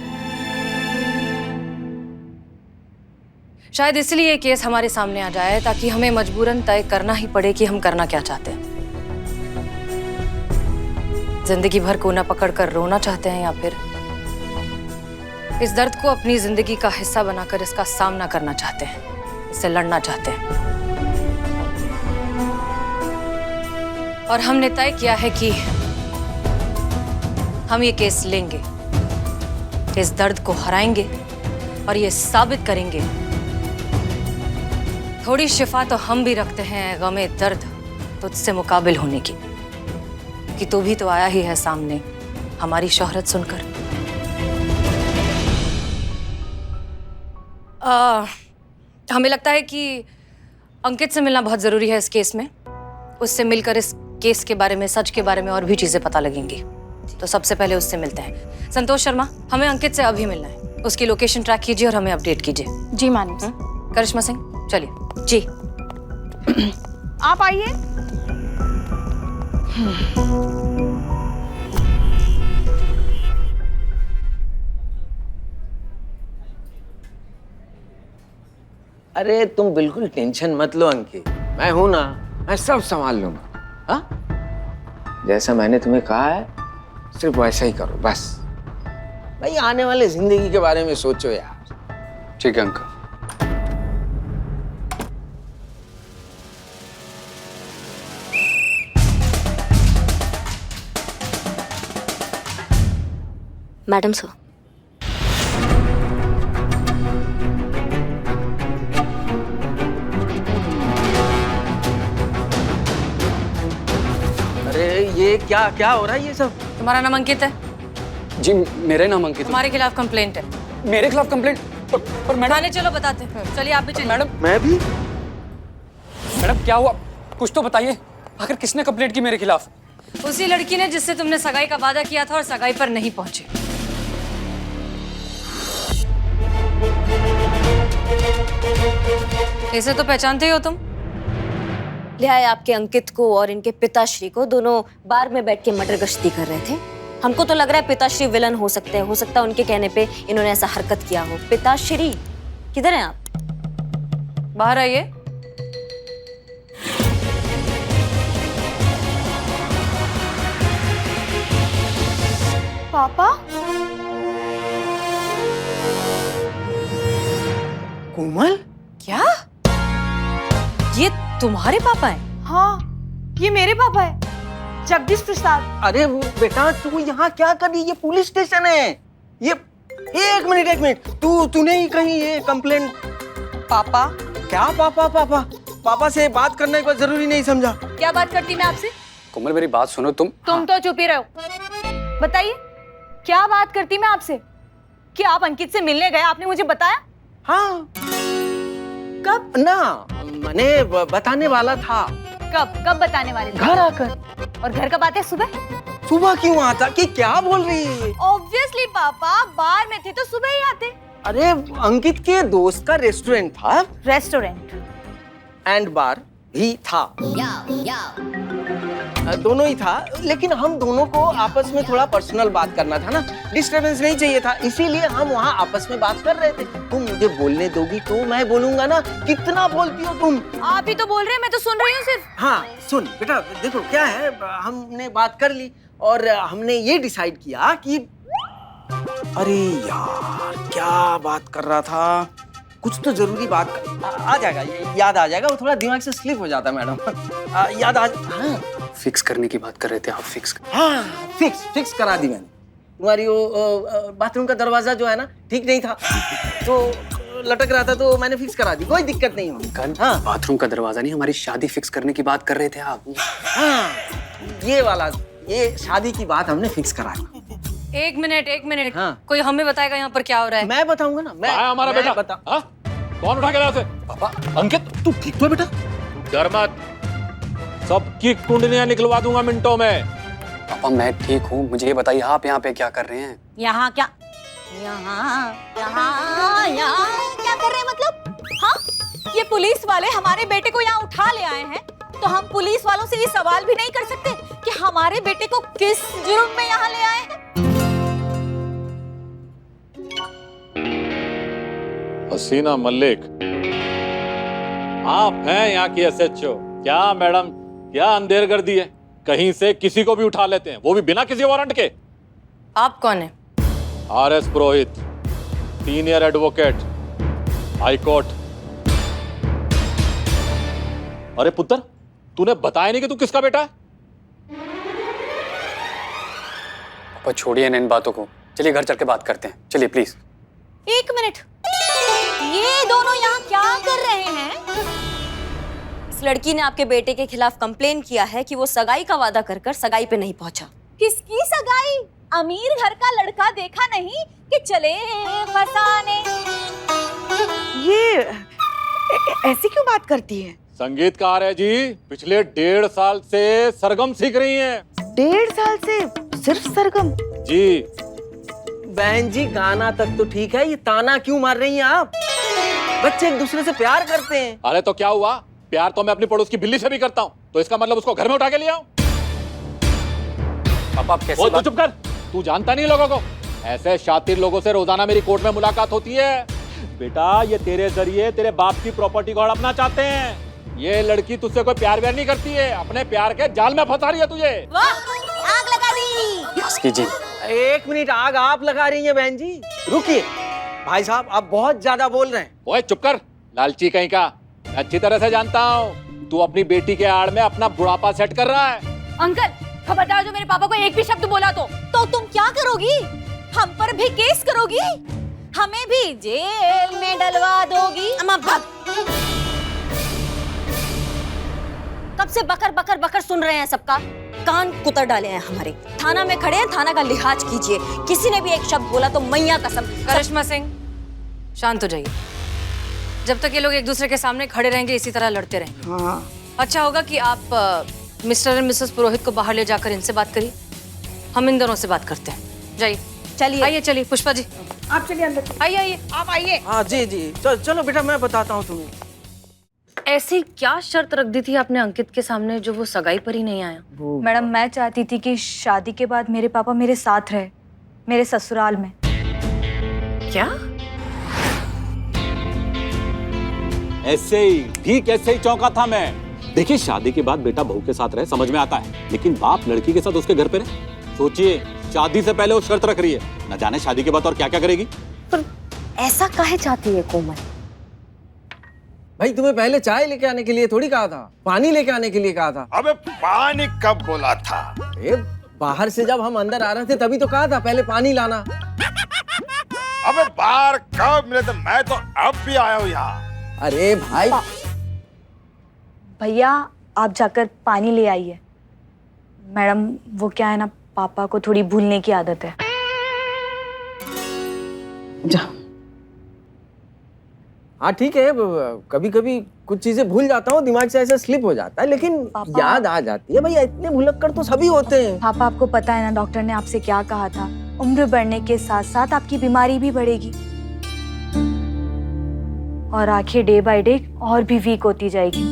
Speaker 1: शायद इसलिए ये केस हमारे सामने आ जाए ताकि हमें मजबूरन तय करना ही पड़े कि हम करना क्या चाहते हैं। जिंदगी भर कोना पकड़कर रोना चाहते हैं या फिर इस दर्द को अपनी जिंदगी का हिस्सा बनाकर इसका सामना करना चाहते हैं, इससे लड़ना चाहते हैं। और हमने तय किया है कि हम ये केस लेंगे, इस दर्द को हराएंगे और ये साबित करेंगे थोड़ी शिफा तो हम भी रखते हैं गमे दर्द तुझसे मुकाबिल होने की, कि तू भी तो आया ही है सामने हमारी शोहरत सुनकर। हमें लगता है कि अंकित से मिलना बहुत जरूरी है इस केस में। उससे मिलकर इस केस के बारे में, सच के बारे में और भी चीजें पता लगेंगी। तो सबसे पहले उससे मिलते हैं। संतोष शर्मा, हमें अंकित से अभी मिलना है। उसकी लोकेशन ट्रैक कीजिए और हमें अपडेट कीजिए।
Speaker 7: जी मैडम।
Speaker 1: करिश्मा सिंह, चलिए।
Speaker 2: जी।
Speaker 3: आप आइए।
Speaker 11: अरे तुम बिल्कुल टेंशन मत लो अंकित, मैं हूं ना, मैं सब संभाल लूंगा। हाँ, जैसा मैंने तुम्हें कहा है सिर्फ वैसा ही करो बस। भाई आने वाले जिंदगी के बारे में सोचो यार।
Speaker 6: ठीक है अंकल।
Speaker 2: Madam sir.
Speaker 11: अरे ये क्या क्या हो रहा है ये सब?
Speaker 1: तुम्हारा नाम अंकित है?
Speaker 6: जी मेरे नाम अंकित है।
Speaker 1: तुम्हारे खिलाफ कंप्लेंट है।
Speaker 6: मेरे खिलाफ कंप्लेंट? पर मैडम।
Speaker 1: थाने चलो, बताते हैं। चलिए आप भी चलिए।
Speaker 6: मैडम।
Speaker 11: मैं भी?
Speaker 6: मैडम क्या हुआ, कुछ तो बताइए। आखिर किसने कंप्लेंट की मेरे खिलाफ?
Speaker 1: उसी लड़की ने जिससे तुमने सगाई का वादा किया था और सगाई पर नहीं पहुंचे। इसे तो पहचानते ही हो तुम।
Speaker 2: लिया है आपके अंकित को और इनके पिताश्री को, दोनों बार में बैठ के मटर गश्ती कर रहे थे। हमको तो लग रहा है पिताश्री विलन हो सकते हैं। हो सकता है उनके कहने पे इन्होंने ऐसा हरकत किया हो। पिताश्री किधर हैं आप?
Speaker 1: बाहर आइए।
Speaker 10: पापा?
Speaker 11: कोमल?
Speaker 1: क्या ये तुम्हारे पापा हैं?
Speaker 10: हाँ, ये मेरे पापा है, जगदीश प्रसाद।
Speaker 11: अरे बेटा तू यहाँ क्या कर रही है? ये पुलिस स्टेशन है। ये एक मिनट तूने ही कहीं ये कंप्लेंट?
Speaker 10: पापा?
Speaker 11: क्या पापा? पापा से बात करने को जरूरी नहीं समझा?
Speaker 10: क्या बात करती मैं आपसे?
Speaker 6: कोमल मेरी बात सुनो तुम।
Speaker 10: तुम तो चुप ही रहो। बताइए क्या बात करती मैं आपसे? कि आप अंकित से मिलने गए, आपने मुझे बताया?
Speaker 11: हाँ। कब? ना मैंने बताने वाला था।
Speaker 10: कब बताने वाले थे?
Speaker 11: घर आकर।
Speaker 10: और घर कब आते? सुबह
Speaker 11: क्यों आता? कि क्या बोल रही है?
Speaker 10: ऑब्वियसली पापा, बार में थे तो सुबह ही आते।
Speaker 11: अरे अंकित के दोस्त का रेस्टोरेंट था।
Speaker 10: रेस्टोरेंट
Speaker 11: एंड बार भी था। दोनों ही था, लेकिन हम दोनों को आपस में थोड़ा पर्सनल बात करना था ना, डिस्टरबेंस नहीं चाहिए था, इसीलिए हम वहाँ आपस में बात कर रहे थे। तुम मुझे बोलने दोगी तो मैं बोलूंगा ना। कितना बोलती हो तुम?
Speaker 10: आप ही तो बोल रहे हैं, मैं तो सुन रही हूँ सिर्फ।
Speaker 11: हाँ सुन बेटा, देखो क्या है, हमने बात कर ली और हमने ये डिसाइड किया कि अरे यार क्या बात कर रहा था, कुछ तो जरूरी बात आ जाएगा, याद आ जाएगा। वो थोड़ा दिमाग से स्लिप हो जाता है मैडम। याद आ। हाँ
Speaker 6: फिक्स करने की बात कर रहे थे आप।
Speaker 11: हाँ फिक्स करा दी मैंने। तुम्हारी वो बाथरूम का दरवाजा जो है ना ठीक नहीं था, तो लटक रहा था, तो मैंने फिक्स करा दी। कोई दिक्कत नहीं होगी।
Speaker 6: हाँ बाथरूम का दरवाजा नहीं, हमारी शादी फिक्स करने की बात कर रहे थे आप।
Speaker 11: हाँ ये वाला, ये शादी की बात हमने फिक्स करा दी।
Speaker 1: एक मिनट
Speaker 11: हाँ।
Speaker 1: कोई हमें बताएगा यहाँ पर क्या हो रहा है?
Speaker 11: मैं बताऊंगा ना। मैं
Speaker 12: हमारा
Speaker 11: मैं
Speaker 12: बेटा
Speaker 11: बता
Speaker 12: हाँ? कौन उठा के लाया उसे?
Speaker 11: पापा
Speaker 12: अंकित तू ठीक तो है बेटा? डर मत, सबकी कुंडलियां निकलवा दूंगा मिनटों में।
Speaker 6: पापा मैं ठीक हूँ, मुझे ये बताइए आप यहाँ पे क्या कर रहे हैं?
Speaker 2: यहाँ क्या यहाँ क्या कर रहे हैं मतलब? हाँ, ये पुलिस वाले हमारे बेटे को यहाँ उठा ले आए हैं, तो हम पुलिस वालों से ये सवाल भी नहीं कर सकते कि हमारे बेटे को किस जुर्म में यहाँ ले आए हैं?
Speaker 12: हसीना मलिक, आप हैं यहाँ की एसएचओ। क्या मैडम, क्या अंधेर कर दी है? कहीं से किसी को भी उठा लेते हैं, वो भी बिना किसी वारंट के।
Speaker 1: आप कौन है?
Speaker 12: आरएस पुरोहित, सीनियर एडवोकेट, हाई कोर्ट। अरे पुत्र, तूने बताया नहीं कि तू किसका बेटा है?
Speaker 6: पापा छोड़िए इन बातों को, चलिए घर चल के बात करते हैं, चलिए प्लीज।
Speaker 2: एक मिनट, ये दोनों यहाँ क्या कर रहे हैं? इस लड़की ने आपके बेटे के खिलाफ कंप्लेन किया है कि वो सगाई का वादा कर कर सगाई पे नहीं पहुंचा। किसकी सगाई? अमीर घर का लड़का देखा नहीं कि चले फसाने।
Speaker 3: ये ऐसी क्यों बात करती है?
Speaker 12: संगीतकार है जी, पिछले 1.5 साल से सरगम सीख रही हैं।
Speaker 3: 1.5 साल से सिर्फ सरगम?
Speaker 12: जी।
Speaker 11: बहन जी गाना तक तो ठीक है, ये ताना क्यों मार रही हैं आप? बच्चे एक दूसरे से प्यार करते हैं।
Speaker 12: अरे तो क्या हुआ, प्यार तो मैं अपनी पड़ोस की बिल्ली से भी करता हूँ, तो इसका मतलब उसको घर में उठा के ले आऊं?
Speaker 6: पापा आप कैसे
Speaker 12: तू चुप कर, तू जानता नहीं लोगों को। ऐसे शातिर लोगों से रोजाना मेरी कोर्ट में मुलाकात होती है। बेटा ये तेरे जरिए तेरे बाप की प्रॉपर्टी को हड़पना चाहते हैं। ये लड़की तुझसे कोई प्यार व्यार नहीं करती है, अपने प्यार के जाल में फंसा रही है तुझे।
Speaker 2: वाह, आग लगा दी।
Speaker 6: बस कीजिए।
Speaker 11: 1 मिनट, आग आप लगा रही हैं बहन जी? रुकिए भाई साहब, आप बहुत ज्यादा बोल रहे हैं।
Speaker 12: ओए चुप कर, लालची कहीं का। मैं अच्छी तरह से जानता हूँ तू अपनी बेटी के आड़ में अपना बुढ़ापा सेट कर रहा है।
Speaker 2: अंकल खबरदार, जो मेरे पापा को एक भी शब्द बोला तो तुम क्या करोगी? हम पर भी केस करोगी? हमें भी जेल में डलवा दोगी? अम्मा कब से बकर बकर बकर सुन रहे हैं, सबका कान कुतर डाले हैं हमारे। थाना में खड़े हैं, थाना का लिहाज कीजिए। किसी ने भी एक शब्द बोला तो मैया कसम।
Speaker 1: करिश्मा सिंह, शांत हो जाइए। जब तक ये लोग एक दूसरे के सामने खड़े रहेंगे इसी तरह लड़ते रहेंगे।
Speaker 3: हाँ।
Speaker 1: अच्छा होगा कि आप मिस्टर एंड मिसेस पुरोहित को बाहर ले जाकर इनसे बात करिए। हम इन दोनों से बात करते हैं। जाइए,
Speaker 2: चलिए
Speaker 1: आइए, चलिए पुष्पा जी,
Speaker 3: आप चलिए अंदर।
Speaker 1: आइए आइए।
Speaker 3: आप आइए।
Speaker 11: हाँ जी जी, चलो बेटा मैं बताता हूँ तुम्हें।
Speaker 1: ऐसी क्या शर्त रख दी थी आपने अंकित के सामने जो वो सगाई पर ही नहीं आया?
Speaker 13: मैडम मैं चाहती थी कि शादी के बाद मेरे पापा मेरे साथ रहे, मेरे ससुराल में।
Speaker 1: क्या?
Speaker 12: ऐसे ही, ठीक ऐसे ही चौंका था मैं। देखिए शादी के बाद बेटा बहू के साथ रहे समझ में आता है, लेकिन बाप लड़की के साथ उसके घर पे रहे। सोचिए, शादी से पहले वो शर्त रख रही है, न जाने शादी के बाद और क्या क्या करेगी।
Speaker 2: पर ऐसा काहे चाहती है कोमल?
Speaker 11: भाई तुम्हें पहले चाय लेके आने के लिए थोड़ी कहा था, पानी लेके आने के लिए कहा था।
Speaker 9: अबे पानी कब बोला था?
Speaker 11: अरे बाहर से जब हम अंदर आ रहे थे तभी तो कहा था पहले पानी लाना।
Speaker 9: अबे बाहर कब मिले थे? मैं तो अब भी आया हूँ यहाँ।
Speaker 11: अरे भाई
Speaker 13: भैया आप जाकर पानी ले आइए। मैडम वो क्या है ना, पापा को थोड़ी भूलने की आदत है।
Speaker 3: जा।
Speaker 11: हाँ ठीक है, कभी कभी कुछ चीजें भूल जाता हूँ, दिमाग से ऐसे स्लिप हो जाता है, लेकिन याद आ जाती है। भैया इतने भुलक्कड़ तो सभी होते हैं।
Speaker 13: पापा आपको पता है ना डॉक्टर ने आपसे क्या कहा था, उम्र बढ़ने के साथ साथ आपकी बीमारी भी बढ़ेगी और आंखें डे बाय डे और भी वीक होती जाएगी।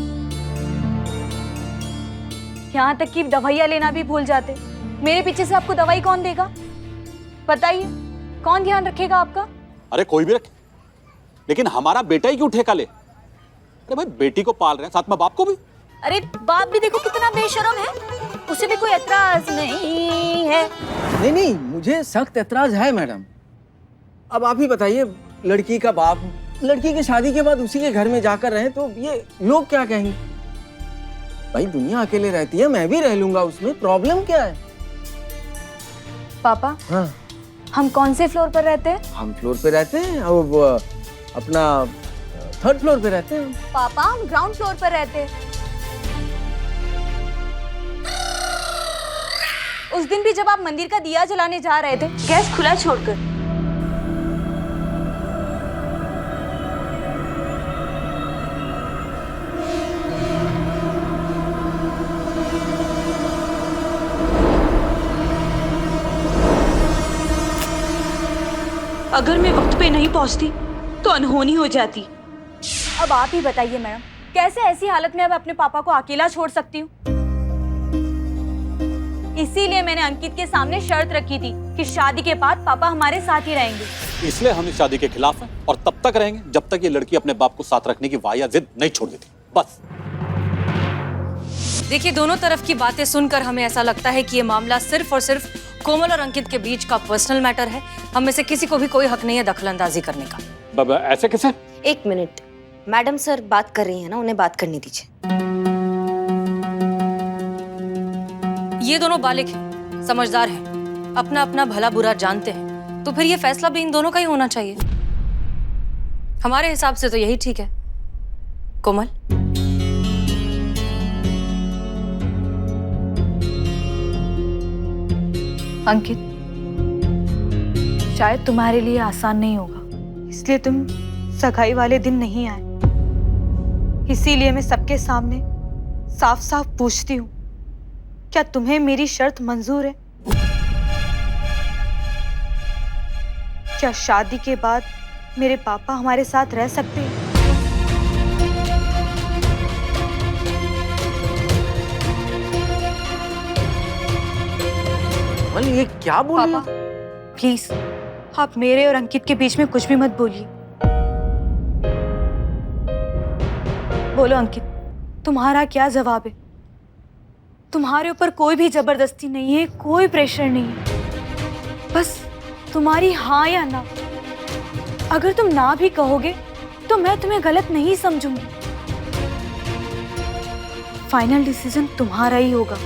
Speaker 13: यहाँ तक कि दवाइयाँ लेना भी भूल जाते। मेरे पीछे से आपको दवाई कौन देगा बताइए? कौन ध्यान रखेगा आपका?
Speaker 12: अरे कोई भी रखे, लेकिन हमारा बेटा ही क्यों ठेका ले? अरे भाई बेटी को पाल रहे हैं, साथ में बाप को भी।
Speaker 2: अरे बाप भी देखो कितना बेशर्म है, उसे भी कोई एतराज नहीं है।
Speaker 11: नहीं, मुझे सख्त एतराज है मैडम। अब आप ही बताइए, लड़की का बाप, लड़की की शादी के बाद उसी के घर में जाकर रहे तो ये लोग क्या कहेंगे? भाई दुनिया अकेले रहती है, मैं भी रह लूंगा उसमें, प्रॉब्लम क्या है?
Speaker 13: पापा
Speaker 11: हाँ,
Speaker 13: हम कौन से फ्लोर पर रहते हैं?
Speaker 11: हम फ्लोर पे रहते हैं, अब अपना 3rd फ्लोर पे रहते हैं।
Speaker 13: पापा हम ग्राउंड फ्लोर पर रहते हैं। उस दिन भी जब आप मंदिर का दिया जलाने जा रहे थे गैस खुला छोड़कर।
Speaker 10: अगर मैं वक्त पे नहीं पहुंचती तो अनहोनी हो जाती।
Speaker 13: अब आप ही बताइए मैडम, कैसे ऐसी हालत में अब अपने पापा को अकेला छोड़ सकती हूँ? इसीलिए मैंने अंकित के सामने शर्त रखी थी कि शादी के बाद पापा हमारे साथ ही रहेंगे।
Speaker 12: इसलिए हम इस शादी के खिलाफ हैं और तब तक रहेंगे जब तक ये लड़की अपने बाप को साथ रखने की वाया जिद नहीं छोड़ देती। बस।
Speaker 1: देखिए, दोनों तरफ की बातें सुनकर हमें ऐसा लगता है कि ये मामला सिर्फ और सिर्फ कोमल और अंकित के बीच का पर्सनल मैटर है। हम में से किसी को भी कोई हक नहीं है दखलंदाजी करने का।
Speaker 12: बाबा ऐसे कैसे?
Speaker 2: एक मिनट, मैडम सर बात कर रही है ना, उन्हें बात करने दीजिए।
Speaker 1: ये दोनों बालिग हैं, समझदार हैं, अपना अपना भला बुरा जानते हैं, तो फिर ये फैसला भी इन दोनों का ही होना चाहिए। हमारे हिसाब से तो यही ठीक है। कोमल,
Speaker 10: अंकित, शायद तुम्हारे लिए आसान नहीं होगा, इसलिए तुम सगाई वाले दिन नहीं आए। इसीलिए मैं सबके सामने साफ साफ पूछती हूँ, क्या तुम्हें मेरी शर्त मंजूर है? क्या शादी के बाद मेरे पापा हमारे साथ रह सकते हैं?
Speaker 11: ये क्या बोल
Speaker 10: पापा, प्लीज आप मेरे और अंकित के बीच में कुछ भी मत बोलिए। बोलो अंकित, तुम्हारा क्या जवाब है? तुम्हारे ऊपर कोई भी जबरदस्ती नहीं है, कोई प्रेशर नहीं है, बस तुम्हारी हाँ या ना। अगर तुम ना भी कहोगे तो मैं तुम्हें गलत नहीं समझूंगी। फाइनल डिसीजन तुम्हारा ही होगा।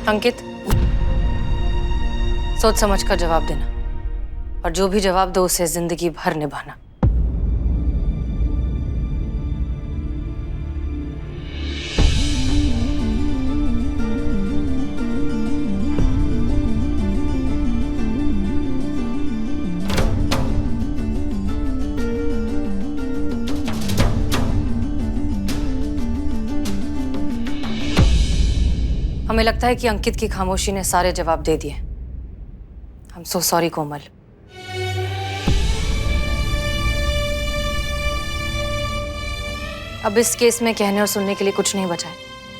Speaker 1: अंकित, सोच समझ कर जवाब देना, और जो भी जवाब दो उसे जिंदगी भर निभाना। हमें लगता है कि अंकित की खामोशी ने सारे जवाब दे दिए। आई एम सो सॉरी कोमल। अब इस केस में कहने और सुनने के लिए कुछ नहीं बचा है,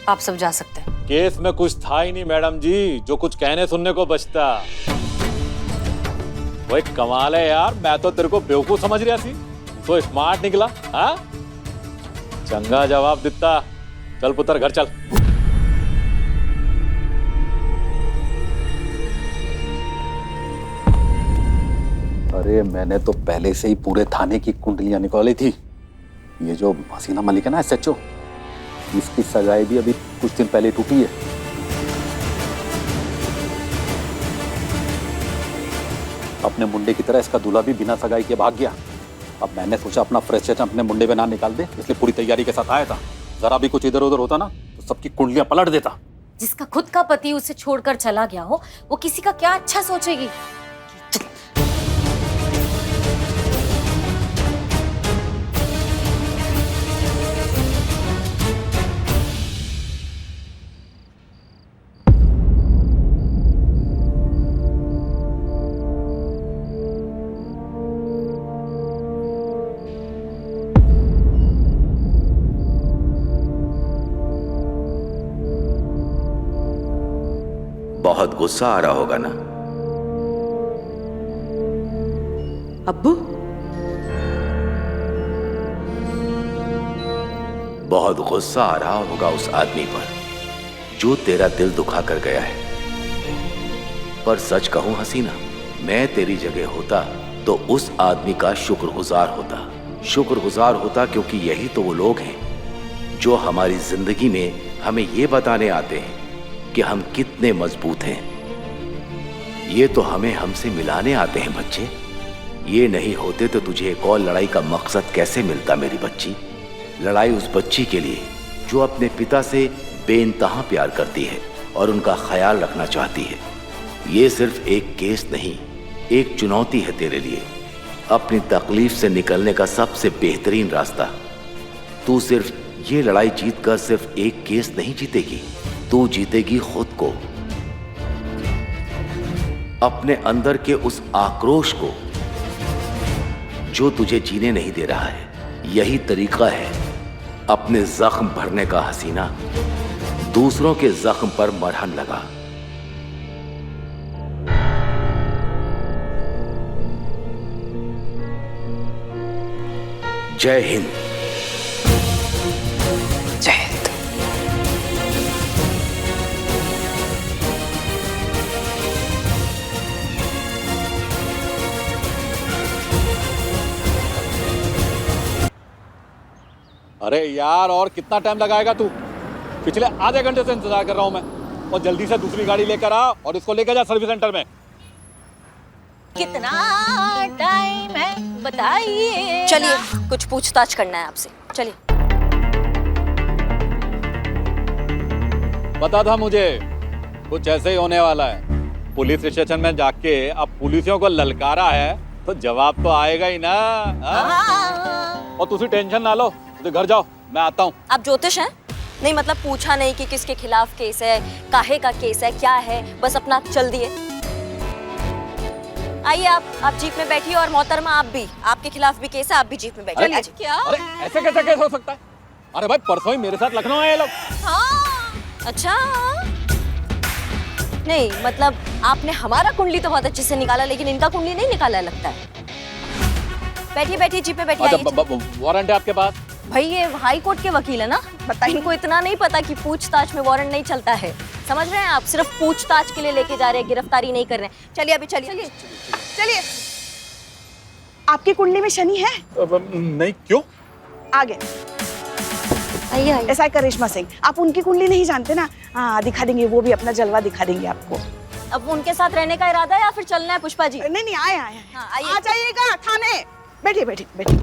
Speaker 1: आप सब जा सकते हैं।
Speaker 12: केस में कुछ था ही नहीं मैडम जी, जो कुछ कहने सुनने को बचता। वो एक कमाल है यार, मैं तो तेरे को बेवकूफ समझ रहा थी, तो स्मार्ट निकला। हाँ, चंगा जवाब देता। चल पुत्र घर चल। अरे मैंने तो पहले से ही पूरे थाने की कुंडलियां निकाली थी। ये जो हसीना मलिक है ना SHO, इसकी सगाई भी अभी कुछ दिन पहले टूटी है। अपने मुंडे की तरह इसका दूल्हा भी बिना सगाई के भाग गया। अब मैंने सोचा अपना फ्रस्ट्रेशन अपने मुंडे पे ना निकाल दे, इसलिए पूरी तैयारी के साथ आया था। जरा भी कुछ इधर उधर होता ना तो सबकी कुंडलियां पलट देता।
Speaker 2: जिसका खुद का पति उसे छोड़कर चला गया हो, वो किसी का क्या अच्छा सोचेगी?
Speaker 14: बहुत गुस्सा आ रहा होगा ना
Speaker 10: अब्बू?
Speaker 14: बहुत गुस्सा आ रहा होगा उस आदमी पर जो तेरा दिल दुखा कर गया है। पर सच कहूं हसीना, मैं तेरी जगह होता तो उस आदमी का शुक्रगुजार होता, क्योंकि यही तो वो लोग हैं जो हमारी जिंदगी में हमें ये बताने आते हैं कि हम कितने मजबूत हैं। ये तो हमें हमसे मिलाने आते हैं बच्चे। ये नहीं होते तो तुझे एक और लड़ाई का मकसद कैसे मिलता मेरी बच्ची? लड़ाई उस बच्ची के लिए जो अपने पिता से बेइंतहा प्यार करती है, और उनका ख्याल रखना चाहती है। ये सिर्फ एक केस नहीं, एक चुनौती है तेरे लिए, अपनी तकलीफ से निकलने का सबसे बेहतरीन रास्ता। तू सिर्फ ये लड़ाई जीतकर सिर्फ एक केस नहीं जीतेगी, तू जीतेगी खुद को, अपने अंदर के उस आक्रोश को जो तुझे जीने नहीं दे रहा है। यही तरीका है अपने जख्म भरने का हसीना। दूसरों के जख्म पर मरहम लगा। जय हिंद।
Speaker 3: जय हिंद।
Speaker 12: अरे यार, और कितना टाइम लगाएगा तू? पिछले आधे घंटे से इंतजार कर रहा हूं मैं। और जल्दी से दूसरी गाड़ी लेकर आ और इसको लेकर जा सर्विस सेंटर में।
Speaker 2: कितना टाइम है बताइए। चलिए, कुछ पूछताछ करना है आपसे, चलिए।
Speaker 12: पता था मुझे कुछ ऐसे ही होने वाला है। पुलिस स्टेशन में जाके अब पुलिसियों को ललकारा है तो जवाब तो आएगा ही ना। और तुसी टेंशन ना लो, तो घर जाओ, मैं आता हूँ।
Speaker 2: आप ज्योतिष हैं? नहीं मतलब पूछा नहीं कि किसके खिलाफ केस है, काहे का केस है, क्या है, बस अपना चल दिए। आइए आप जीप में बैठिए और मोहतरमा आप भी, आपके खिलाफ भी केस है, आप भी जीप में बैठिए। क्या?
Speaker 12: अरे ऐसे कैसे केस हो सकता है? अरे भाई परसों ही मेरे साथ लखनऊ आए ये लोग।
Speaker 2: हाँ, अच्छा। नहीं मतलब आपने हमारा कुंडली तो बहुत अच्छे से निकाला, लेकिन इनका कुंडली नहीं निकाला लगता है। बैठिए बैठिए, जीप में बैठिए।
Speaker 12: वारंट है आपके पास?
Speaker 2: भाई ये हाई कोर्ट के वकील है ना, बताइए। इनको इतना नहीं पता कि पूछताछ में वारंट नहीं चलता है, समझ रहे हैं आप? सिर्फ पूछताछ के लिए लेके जा रहे हैं, गिरफ्तारी नहीं कर रहे हैं। चलिए अभी चलिए
Speaker 3: चलिए। आपकी कुंडली में शनि है?
Speaker 12: नहीं, क्यों?
Speaker 3: आगे
Speaker 2: आइए।
Speaker 3: ऐसा है करिश्मा सिंह, आप उनकी कुंडली नहीं जानते ना? हाँ दिखा देंगे, वो भी अपना जलवा दिखा देंगे आपको।
Speaker 2: अब उनके साथ रहने का इरादा है या फिर चलना है पुष्पा जी?
Speaker 3: नहीं नहीं, आए आए।
Speaker 2: हाँ,
Speaker 3: आ जाइएगा थाने। बैठिए बैठिए बैठिए।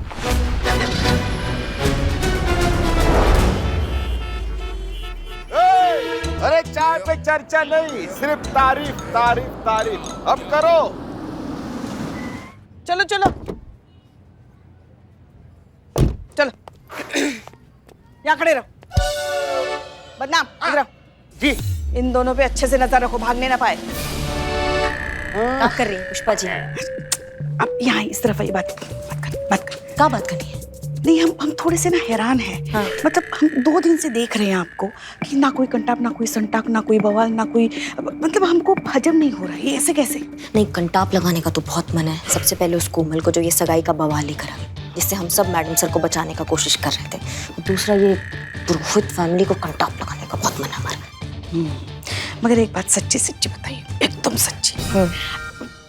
Speaker 9: अरे चाय पे चर्चा नहीं, सिर्फ तारीफ तारीफ तारीफ। अब करो।
Speaker 3: चलो चलो चलो, यहाँ खड़े रहो। बदनाम, इधर आओ।
Speaker 9: जी।
Speaker 3: इन दोनों पे अच्छे से नजर रखो, भागने ना पाए।
Speaker 2: क्या कर रही है पुष्पा जी?
Speaker 3: अब यहाँ इस तरफ आइए, बात कर।
Speaker 2: क्या बात करनी है?
Speaker 3: नहीं हम थोड़े से ना हैरान हैं। हाँ। मतलब हम 2 दिन से देख रहे हैं आपको कि ना कोई कंटाप, ना कोई संटाप, ना कोई बवाल, ना कोई, मतलब हमको हजम नहीं हो रहा है। ये ऐसे कैसे?
Speaker 2: नहीं, कंटाप लगाने का तो बहुत मन है। सबसे पहले उस कोमल को जो ये सगाई का बवाल लेकर आ, जिससे हम सब मैडम सर को बचाने का कोशिश कर रहे थे। और दूसरा ये पुरोहित फैमिली को कंटाप लगाने का बहुत मन है हमारा।
Speaker 3: मगर एक बात सच्ची सच्ची बताइए, एकदम सच्ची।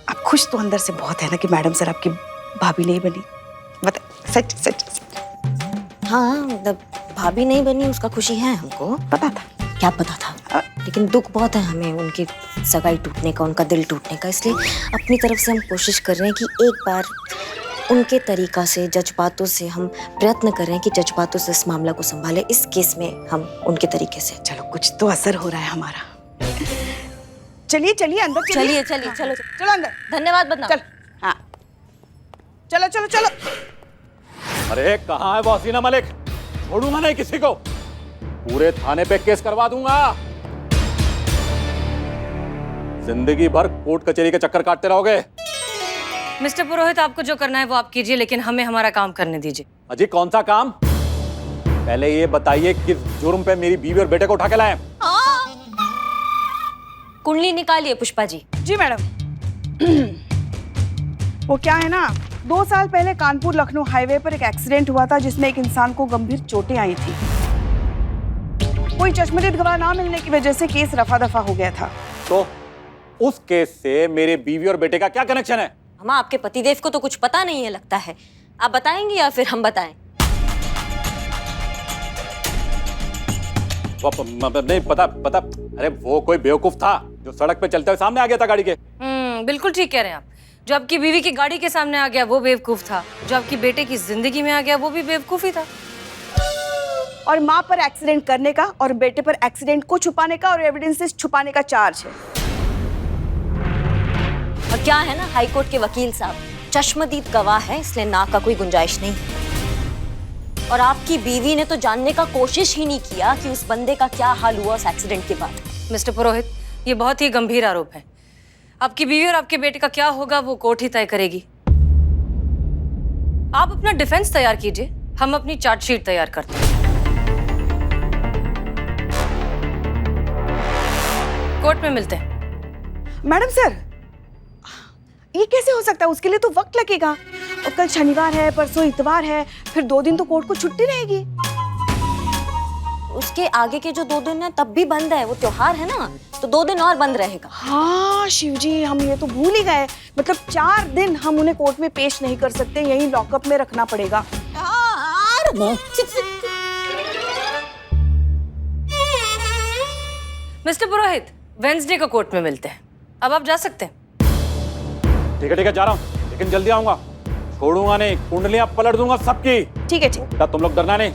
Speaker 3: आप खुश तो अंदर से बहुत है ना कि मैडम सर आपकी भाभी नहीं बनी? बता, सच सच।
Speaker 2: हाँ मतलब भाभी नहीं बनी उसका खुशी है हमको।
Speaker 3: पता था।
Speaker 2: क्या पता था? लेकिन दुख बहुत है हमें उनकी सगाई टूटने का, उनका दिल टूटने का। इसलिए अपनी तरफ से हम कोशिश कर रहे हैं कि एक बार उनके तरीका से, जज्बातों से हम प्रयत्न कर रहे हैं कि जज्बातों से इस मामला को संभाले। इस केस में हम उनके तरीके से।
Speaker 3: चलो कुछ तो असर हो रहा है हमारा। चलिए चलिए अंदर
Speaker 2: चलिए। चलिए चलो
Speaker 3: चलो अंदर।
Speaker 2: धन्यवाद बदनाम।
Speaker 3: चल। हाँ चलो चलो चलो।
Speaker 12: अरे कहाँ है वो हसीना मलिक? छोड़ूंगा नहीं किसी को, पूरे थाने पे केस करवा दूंगा। जिंदगी भर कोर्ट कचहरी के चक्कर काटते रहोगे।
Speaker 1: मिस्टर पुरोहित, आपको जो करना है वो आप कीजिए, लेकिन हमें हमारा काम करने दीजिए।
Speaker 12: अजी कौन सा काम? पहले ये बताइए किस जुर्म पे मेरी बीवी और बेटे को उठा के लाए?
Speaker 2: कुंडली निकालिए पुष्पा जी।
Speaker 3: जी मैडम। वो क्या है ना, 2 साल पहले कानपुर लखनऊ हाईवे पर एक एक्सीडेंट हुआ था जिसमें एक इंसान को गंभीर चोटें आई थी। कोई चश्मदीद गवाह ना मिलने की वजह से केस रफा दफा हो गया था।
Speaker 12: तो उस केस से मेरे बीवी और बेटे का क्या कनेक्शन है?
Speaker 2: हम आपके पतिदेव को तो कुछ पता नहीं है लगता है। आप बताएंगे या फिर हम बताएं?
Speaker 12: नहीं पता। अरे वो कोई बेवकूफ था जो सड़क पे चलते हुए सामने आ गया था गाड़ी के।
Speaker 1: बिल्कुल ठीक कह रहे हैं आप। जो आपकी बीवी की गाड़ी के सामने आ गया वो बेवकूफ था, जो आपकी बेटे की जिंदगी में आ गया वो भी बेवकूफ ही था।
Speaker 3: और माँ पर एक्सीडेंट करने का और बेटे पर एक्सीडेंट को छुपाने का और एविडेंसेस छुपाने का चार्ज है।
Speaker 2: और क्या है ना, हाईकोर्ट के वकील साहब चश्मदीद गवाह है, इसलिए ना का कोई गुंजाइश नहीं। और आपकी बीवी ने तो जानने का कोशिश ही नहीं किया कि उस बंदे का क्या हाल हुआ उस एक्सीडेंट के बाद।
Speaker 1: मिस्टर पुरोहित, ये बहुत ही गंभीर आरोप है। आपकी बीवी और आपके बेटे का क्या होगा वो कोर्ट ही तय करेगी। आप अपना डिफेंस तैयार कीजिए, हम अपनी चार्जशीट तैयार करते हैं। कोर्ट में मिलते हैं।
Speaker 3: मैडम सर, ये कैसे हो सकता है? उसके लिए तो वक्त लगेगा। और कल शनिवार है, परसों इतवार है, फिर 2 दिन तो कोर्ट को छुट्टी रहेगी।
Speaker 2: उसके आगे के जो 2 दिन है तब भी बंद है, वो त्योहार है ना, तो 2 दिन और बंद रहेगा।
Speaker 3: हाँ शिव जी, हम ये तो भूल ही गए। मतलब 4 दिन हम उन्हें कोर्ट में पेश नहीं कर सकते, यहीं लॉकअप में रखना पड़ेगा।
Speaker 1: मिस्टर पुरोहित, वेंसडे को कोर्ट में मिलते हैं। अब आप जा सकते हैं।
Speaker 12: ठीक है जा रहा हूँ, लेकिन जल्दी आऊंगा। छोड़ूंगा नहीं, कुंडलियां पलट दूंगा सबकी।
Speaker 3: ठीक है ठीक।
Speaker 12: तुम लोग डरना नहीं,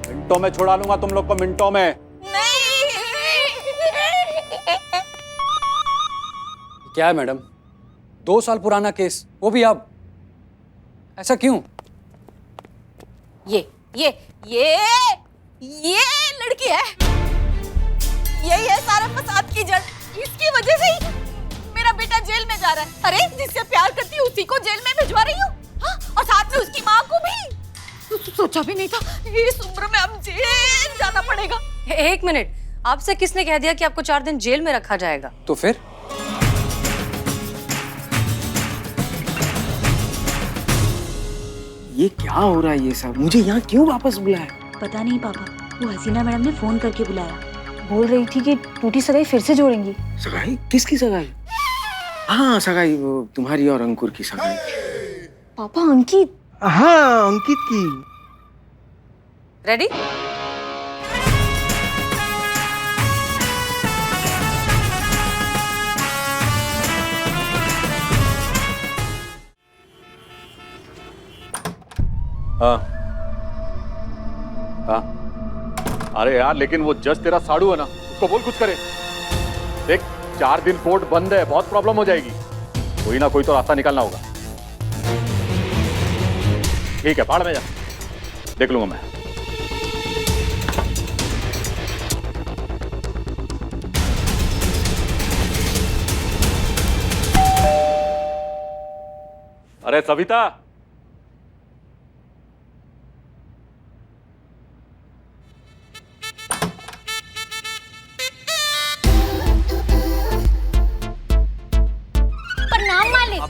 Speaker 12: मिनटों में छुड़ा लूंगा तुम लोग को, मिनटों में।
Speaker 6: क्या है मैडम, 2 साल पुराना केस, वो भी अब, ऐसा क्यों?
Speaker 7: ये लड़की है, यही है सारा फसाद की जड़। इसकी वजह से ही मेरा बेटा जेल में जा रहा है। अरे जिससे प्यार करती है उसी को जेल में भिजवा रही हूँ, और साथ में उसकी माँ को भी। सोचा भी नहीं था इस उम्र में अब जेल जाना पड़ेगा।
Speaker 1: 1 मिनट, आपसे किसने कह दिया कि आपको 4 दिन जेल में रखा जाएगा?
Speaker 6: तो फिर
Speaker 11: ये क्या हो रहा है ये सब? मुझे यहाँ क्यों वापस बुलाया?
Speaker 13: पता नहीं पापा, वो हसीना मैडम ने फोन करके बुलाया। बोल रही थी कि टूटी सगाई फिर से जोड़ेंगी।
Speaker 11: सगाई? किसकी सगाई? हाँ सगाई, वो तुम्हारी और अंकुर की सगाई।
Speaker 13: पापा अंकित?
Speaker 11: हाँ अंकित की।
Speaker 1: रेडी?
Speaker 12: हाँ। अरे यार, लेकिन वो जज तेरा साड़ू है ना, उसको बोल कुछ करे। देख 4 दिन कोर्ट बंद है, बहुत प्रॉब्लम हो जाएगी। कोई ना कोई तो रास्ता निकालना होगा। ठीक है, बाढ़ में जा, देख लूंगा मैं। अरे सविता,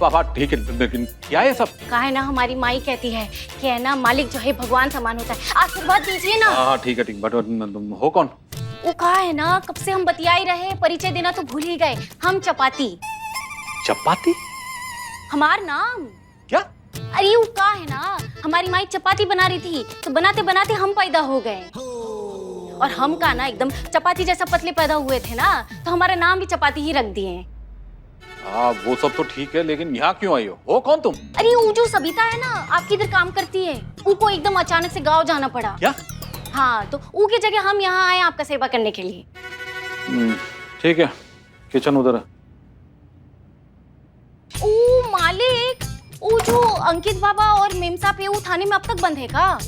Speaker 12: बाबा ठीक है, लेकिन क्या है सब?
Speaker 7: कहा है ना, हमारी माई कहती है कि है ना, मालिक जो है भगवान समान होता है। आशीर्वाद दीजिए ना।
Speaker 12: हाँ ठीक है, बट तुम हो कौन?
Speaker 7: वो कहा है ना, कब से हम बतिया ही रहे, परिचय देना तो भूल ही गए। हम चपाती।
Speaker 12: चपाती?
Speaker 7: हमार नाम
Speaker 12: क्या?
Speaker 7: अरे वो कहा है ना, हमारी माई चपाती बना रही थी, तो बनाते बनाते हम पैदा हो गए। और हम का ना एकदम चपाती जैसा पतले पैदा हुए थे ना, तो हमारा नाम भी चपाती ही रख दिए।
Speaker 12: हाँ वो सब तो ठीक है, लेकिन यहाँ क्यों आई हो कौन तुम?
Speaker 7: अरे वो जो सविता है ना, आपकी इधर काम करती है, उनको एकदम अचानक से गांव जाना पड़ा।
Speaker 12: क्या?
Speaker 7: हाँ, तो उनकी जगह हम यहाँ आए आपका सेवा करने के लिए।
Speaker 12: ठीक है, किचन उधर है।
Speaker 7: ओ मालिक, वो जो अंकित बाबा और मेम साहब है, वो थाने में अब तक बंद है का?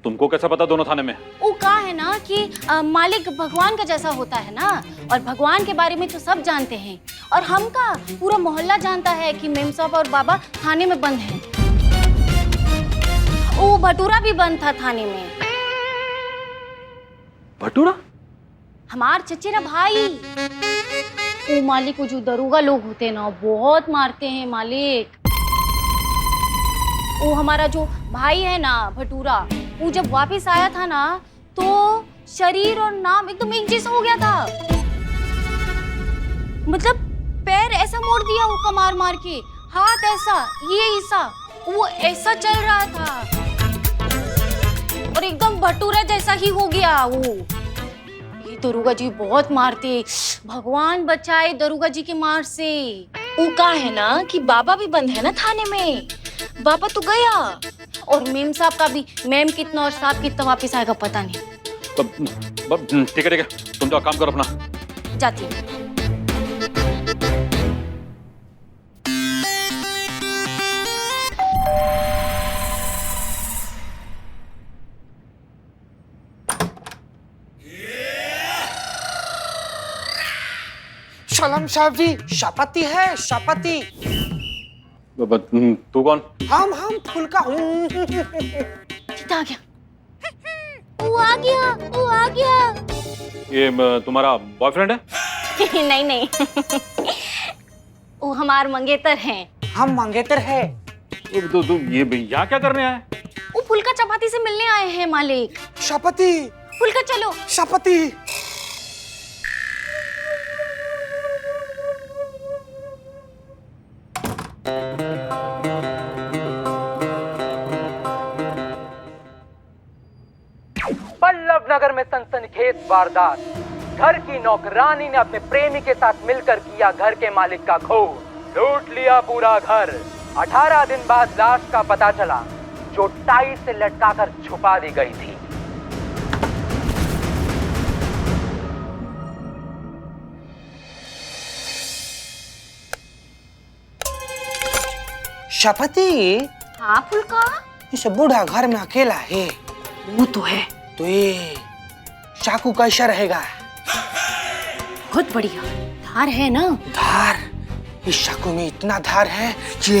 Speaker 12: तुमको कैसा पता दोनों थाने में?
Speaker 7: वो कहा है ना कि मालिक भगवान का जैसा होता है ना, और भगवान के बारे में तो सब जानते हैं, और हम का पूरा मोहल्ला जानता है कि मेम साहब और बाबा थाने में बंद हैं। वो भटूरा भी बंद था थाने में।
Speaker 12: भटूरा?
Speaker 7: हमार चचेरा भाई। वो मालिक को जो दरोगा लोग होते हैं ना, बहुत मारते हैं मालिक। वो हमारा जो भाई है ना भटूरा, वो जब वापस आया था ना, तो शरीर और नाम एकदम एक जैसा हो गया था। मतलब पैर ऐसा मोड़ दिया वो मार मार के, हाथ ऐसा, ये ऐसा, वो ऐसा चल रहा था, और एकदम भटूरा जैसा ही हो गया वो। ये दरोगा जी बहुत मारते, भगवान बचाए दरोगा जी के मार से। वो कहा है ना कि बाबा भी बंद है ना थाने में, बाबा तो गया, और मेम साहब का भी, मेम कितना और साहब कितना वापिस आएगा पता नहीं।
Speaker 12: ठीक है, तुम जाओ काम करो अपना।
Speaker 2: जाती हूँ।
Speaker 8: सलाम साहब जी, शापति है शापति।
Speaker 12: तू कौन?
Speaker 8: हम फुलका।
Speaker 2: कितना आ गया?
Speaker 13: वो आ गया, वो आ गया।
Speaker 12: ये तुम्हारा बॉयफ्रेंड है?
Speaker 13: नहीं नहीं, वो हमार मंगेतर हैं।
Speaker 8: हम मंगेतर है।
Speaker 12: ये यहाँ क्या करने आए?
Speaker 13: वो फुलका चपाती से मिलने आए हैं मालिक।
Speaker 8: शापति।
Speaker 13: फुलका चलो।
Speaker 8: शापति।
Speaker 6: पल्लव नगर में सनसनीखेज वारदात। घर की नौकरानी ने अपने प्रेमी के साथ मिलकर किया घर के मालिक का खून, लूट लिया पूरा घर। 18 दिन बाद लाश का पता चला, जो टाई से लटकाकर छुपा दी गई थी।
Speaker 8: शापति।
Speaker 13: हाँ फुलका।
Speaker 8: इस बूढ़ा घर में अकेला है।
Speaker 2: वो तो है।
Speaker 8: तो ये चाकू कैसा रहेगा?
Speaker 2: बहुत बढ़िया। धार है ना?
Speaker 8: धार? इस चाकू में इतना धार है कि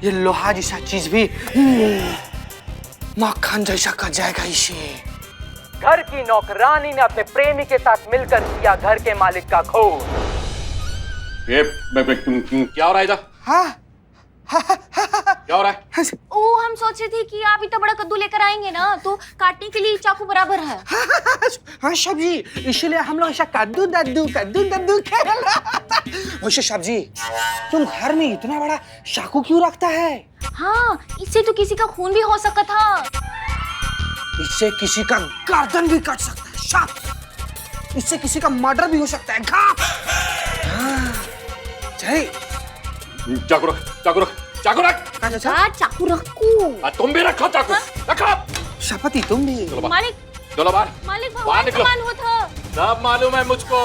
Speaker 8: ये लोहा जैसा चीज भी मक्खन जैसा कट जाएगा इसे।
Speaker 6: घर की नौकरानी ने अपने प्रेमी के साथ मिलकर किया घर के मालिक का खून।
Speaker 12: ये क्या हो रहा है इधर?
Speaker 8: हाँ
Speaker 12: क्या हो रहा है?
Speaker 13: ओ हम सोचे थे कि आप इतना बड़ा कद्दू लेकर आएंगे ना, तो काटने के लिए चाकू बराबर है।
Speaker 8: हाँ सब्जी, इसलिए हम लोग ऐसा कद्दू दद्दू खेल रहे। वैसे सब्जी, तुम घर में इतना बड़ा चाकू क्यों रखता है?
Speaker 13: हाँ, इससे तो किसी का खून भी हो सकता था।
Speaker 8: इससे किसी का गर्दन भी कट सकता है। शाप। इससे किसी का मर्डर भी हो सकता है। घाप। हाँ। चल।
Speaker 12: चाकू रख, चाकू रख, चाकू रख।
Speaker 13: चाकू रखो।
Speaker 12: तुम भी रखो चाकू। रखो।
Speaker 8: शापति तुम भी।
Speaker 13: मालिक।
Speaker 12: चलो बाहर।
Speaker 13: मालिक
Speaker 12: बाहर
Speaker 13: भगवान
Speaker 12: निकलो।
Speaker 13: सामान होता।
Speaker 12: सब मालूम है मुझको।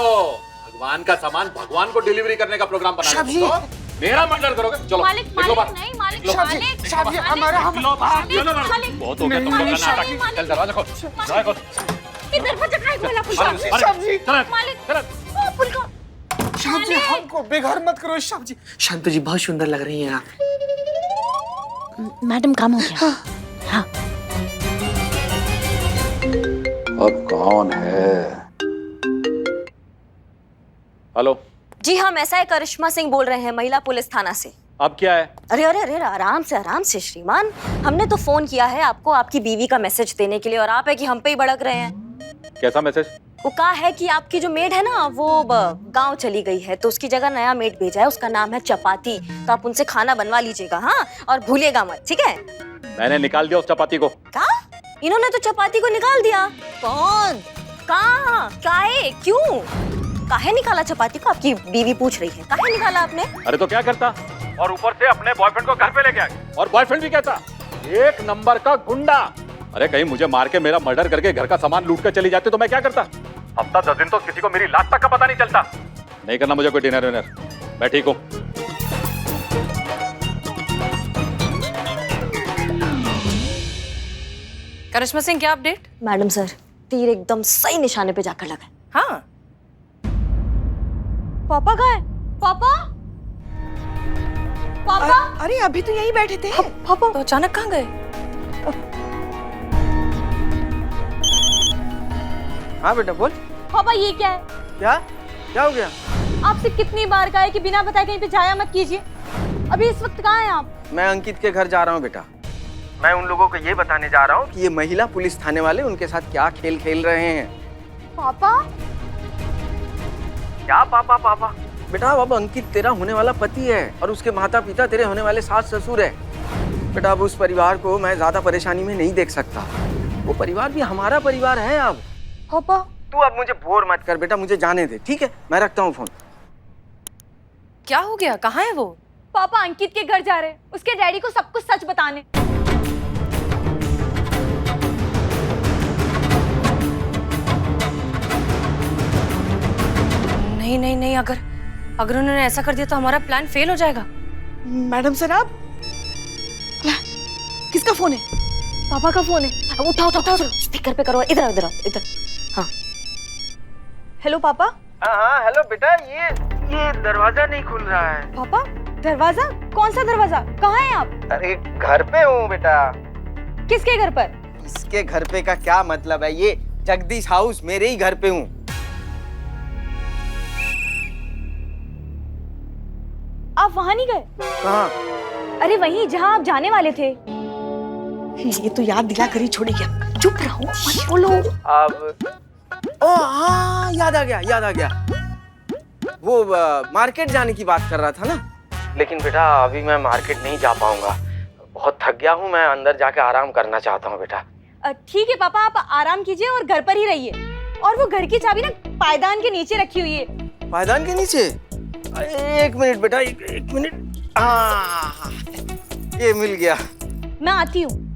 Speaker 12: भगवान का सामान भगवान को डिलीवरी करने का प्रोग्राम बना रहे हो। मेरा मर्डर करोगे? चलो
Speaker 13: मालिक
Speaker 12: निकलो बाहर।
Speaker 13: नहीं मालिक
Speaker 8: शापजी, शापजी हमारा हम
Speaker 12: निकलो बाहर। बहुत हो गया तुम लोग का नाटक। चल दरवाजा खोल, दरवाजा खोल।
Speaker 13: इधर पर जगह बोला फुलका।
Speaker 8: शापजी।
Speaker 13: मालिक। ओ फुलका।
Speaker 8: शापजी हमको बेघर मत करो शापजी। शांत जी बहुत सुंदर लग रही हैं आप।
Speaker 2: मैडम काम हो गया। हाँ।
Speaker 14: अब कौन है?
Speaker 12: हेलो
Speaker 2: जी हाँ, मैं SI करिश्मा सिंह बोल रहे हैं, महिला पुलिस थाना से।
Speaker 12: अब क्या है?
Speaker 2: अरे अरे अरे आराम से श्रीमान। हमने तो फोन किया है आपको आपकी बीवी का मैसेज देने के लिए, और आप है कि हम पे ही भड़क रहे हैं।
Speaker 12: कैसा मैसेज?
Speaker 2: वो कहा है कि आपकी जो मेड है ना, वो गांव चली गई है, तो उसकी जगह नया मेड भेजा है, उसका नाम है चपाती। तो आप उनसे खाना बनवा लीजिएगा। हाँ, और भूलिएगा मत, ठीक है?
Speaker 12: मैंने निकाल दिया उस चपाती को।
Speaker 2: क्या? इन्होंने तो चपाती को निकाल दिया? कौन? कहाँ? काहे? क्यों? काहे निकाला चपाती को? आपकी बीवी पूछ रही है, काहे निकाला आपने?
Speaker 12: अरे तो क्या करता, और ऊपर से अपने बॉयफ्रेंड को घर पे लेके आए, और बॉयफ्रेंड भी कहता एक नंबर का गुंडा। अरे कहीं मुझे मार के मेरा मर्डर करके घर का सामान लूट कर चली जाती तो मैं क्या करता? हफ्ता 10 दिन तो किसी को मेरी लाश तक का पता नहीं चलता। नहीं करना मुझे कोई डिनर विनर, मैं ठीक हूँ।
Speaker 1: करिश्मा सिंह, क्या अपडेट?
Speaker 2: मैडम सर, तीर एकदम सही निशाने पे जाकर लगा।
Speaker 1: हाँ।
Speaker 13: पापा कहाँ है? पापा? पापा?
Speaker 3: अरे अभी तो यहीं बैठे थे।
Speaker 1: पापा तो अचानक कहाँ गए?
Speaker 11: हाँ बेटा बोल।
Speaker 13: पापा ये क्या है?
Speaker 11: क्या हो गया?
Speaker 13: आपसे कितनी बार कहा है कि बिना बताए कहीं पे जाया मत कीजिए। अभी इस वक्त कहाँ हैं आप?
Speaker 11: मैं अंकित के घर जा रहा हूँ बेटा। मैं उन लोगों को ये बताने जा रहा हूँ कि ये महिला पुलिस थाने वाले उनके साथ क्या खेल खेल रहे हैं।
Speaker 13: पापा?
Speaker 11: क्या पापा पापा? बेटा अब अंकित तेरा होने वाला पति है, और उसके माता पिता तेरे होने वाले सास ससुर है। बेटा अब उस परिवार को मैं ज्यादा परेशानी में नहीं देख सकता। वो परिवार भी हमारा परिवार है। अब
Speaker 13: पापा
Speaker 11: तू अब मुझे बोर मत कर बेटा, मुझे जाने दे, ठीक है? मैं रखता हूँ फोन।
Speaker 1: क्या हो गया? कहाँ है वो?
Speaker 13: पापा अंकित के घर जा रहे हैं, उसके डैडी को सब कुछ सच बताने।
Speaker 1: नहीं नहीं नहीं, अगर अगर उन्होंने ऐसा कर दिया तो हमारा प्लान फेल हो जाएगा।
Speaker 3: मैडम सर आप किसका फोन है?
Speaker 2: पापा का फोन है। उठाओ उठाओ उठाओ, स्पीकर पे करो। इधर इधर इधर। हाँ हेलो पापा।
Speaker 11: हाँ हेलो बेटा, ये दरवाजा नहीं खुल रहा है।
Speaker 13: पापा दरवाजा? कौन सा दरवाजा? कहाँ हैं आप?
Speaker 11: अरे घर पे हूँ बेटा।
Speaker 13: किसके घर पर?
Speaker 11: इसके घर पे का क्या मतलब है? ये जगदीश हाउस, मेरे ही घर पे हूँ।
Speaker 13: आप वहाँ नहीं गए?
Speaker 11: कहाँ?
Speaker 13: अरे वहीं जहाँ आप जाने वाले थे।
Speaker 3: ये तो याद दिला कर ही छोड़ेगी। चुप रहो, मत बोलो।
Speaker 11: अब ओ हाँ, याद आ गया। वो मार्केट जाने की बात कर रहा था ना। लेकिन बेटा अभी मैं मार्केट नहीं जा पाऊंगा, बहुत थक गया हूँ। मैं अंदर जाके आराम करना चाहता हूँ बेटा।
Speaker 13: ठीक है पापा, आप आराम कीजिए और घर पर ही रहिए। और वो घर की चाबी ना पायदान के नीचे रखी हुई है।
Speaker 11: पायदान के नीचे? एक मिनट बेटा, एक मिनट। हाँ ये मिल गया।
Speaker 13: मैं आती हूँ।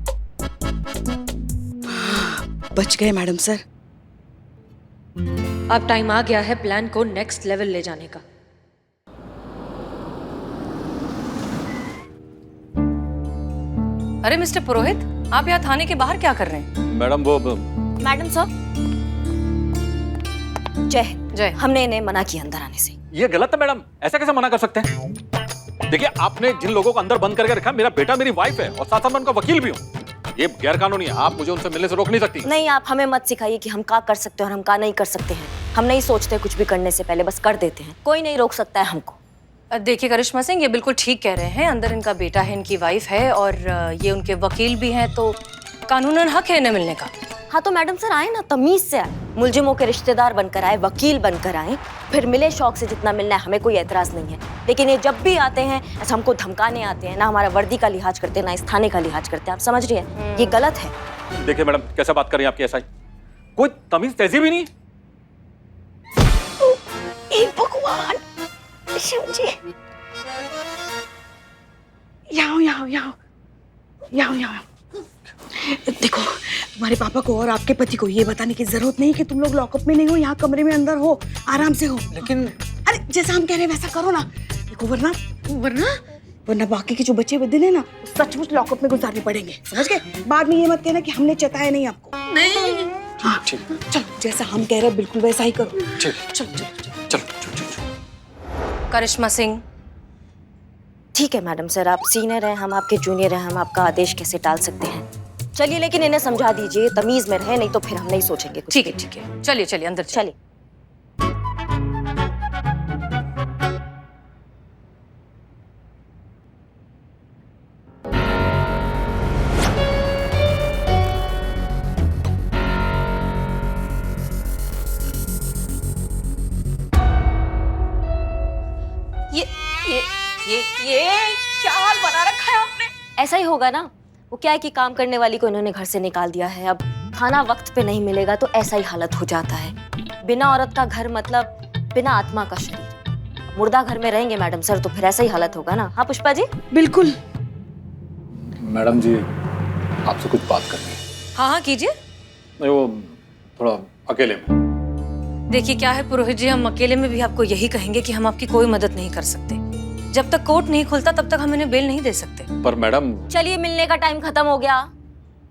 Speaker 3: बच गए मैडम सर।
Speaker 1: अब टाइम आ गया है प्लान को नेक्स्ट लेवल ले जाने का। अरे मिस्टर पुरोहित, आप यहाँ थाने के बाहर क्या कर रहे हैं?
Speaker 12: मैडम वो
Speaker 2: मैडम साहब, जय जय। हमने इन्हें मना किया अंदर आने से।
Speaker 12: ये गलत है मैडम, ऐसा कैसे मना कर सकते हैं? देखिए आपने जिन लोगों को अंदर बंद करके रखा, मेरा बेटा मेरी वाइफ है और साथ साथ मैं उनका वकील भी हूँ। ये गैर कानूनी है, आप मुझे उनसे मिलने से रोक नहीं सकती।
Speaker 2: नहीं, आप हमें मत सिखाइए कि हम क्या कर सकते हैं और हम क्या नहीं कर सकते हैं। हम नहीं सोचते कुछ भी करने से पहले, बस कर देते हैं। कोई नहीं रोक सकता है हमको।
Speaker 1: देखिए करिश्मा सिंह, ये बिल्कुल ठीक कह रहे हैं। अंदर इनका बेटा है, इनकी वाइफ है और ये उनके वकील भी हैं, तो कानूनन हक है इन्हें मिलने का।
Speaker 2: हाँ तो मैडम सर आए ना, तमीज से आए। मुलजिमों के रिश्तेदार बनकर आए, वकील बनकर आए, फिर मिले शौक से। जितना मिलना है हमें कोई एतराज नहीं है, लेकिन ये जब भी आते हैं ऐसा हमको धमकाने आते हैं। ना हमारा वर्दी का लिहाज करते हैं, ना इस थाने का लिहाज करते हैं। आप समझ रही हैं, ये गलत है।
Speaker 12: देखिए मैडम, कैसे बात कर रही हैं आपकी एसआई? कोई तमीज तहजीब ही नहीं।
Speaker 3: भगवान, शिव जी। यहाँ देखो, तुम्हारे पापा को और आपके पति को ये बताने की जरूरत नहीं कि तुम लोग लॉकअप में नहीं हो, यहाँ कमरे में अंदर हो, आराम से हो।
Speaker 8: लेकिन
Speaker 3: अरे जैसा हम कह रहे हैं वैसा करो ना। देखो वरना बाकी के जो बच्चे हुए दिन है ना, सचमुच लॉकअप में गुजारने पड़ेंगे। समझ गए? बाद में ये मत कहना कि हमने चताया नहीं आपको। नहीं। हाँ चलो, जैसा हम कह रहे हैं बिल्कुल वैसा ही करो।
Speaker 12: चलो।
Speaker 1: करिश्मा सिंह,
Speaker 2: ठीक है मैडम सर, आप सीनियर हैं, हम आपके जूनियर हैं, हम आपका आदेश कैसे टाल सकते हैं? चलिए, लेकिन इन्हें समझा दीजिए, तमीज में रहे, नहीं तो फिर हम नहीं सोचेंगे कुछ।
Speaker 1: ठीक है, चलिए अंदर
Speaker 2: चलिए।
Speaker 7: ये क्या हाल बना रखा है आपने?
Speaker 2: ऐसा ही होगा ना। वो क्या है कि काम करने वाली को इन्होंने घर से निकाल दिया है। अब खाना वक्त पे नहीं मिलेगा तो ऐसा ही हालत हो जाता है। बिना औरत का घर मतलब बिना आत्मा का शरीर। मुर्दा घर में रहेंगे मैडम सर तो फिर ऐसा ही हालत होगा ना। हाँ पुष्पा जी?
Speaker 3: बिल्कुल।
Speaker 12: मैडम जी, आपसे कुछ बात करनी है।
Speaker 1: हाँ कीजिए।
Speaker 12: नहीं, वो थोड़ा अकेले में।
Speaker 1: देखिए क्या है पुरोहित जी, हम अकेले में भी आपको यही कहेंगे कि हम आपकी कोई मदद नहीं कर सकते। जब तक कोर्ट नहीं खुलता तब तक हम इन्हें बेल नहीं दे सकते।
Speaker 12: पर मैडम,
Speaker 2: चलिए, मिलने का टाइम खत्म हो गया।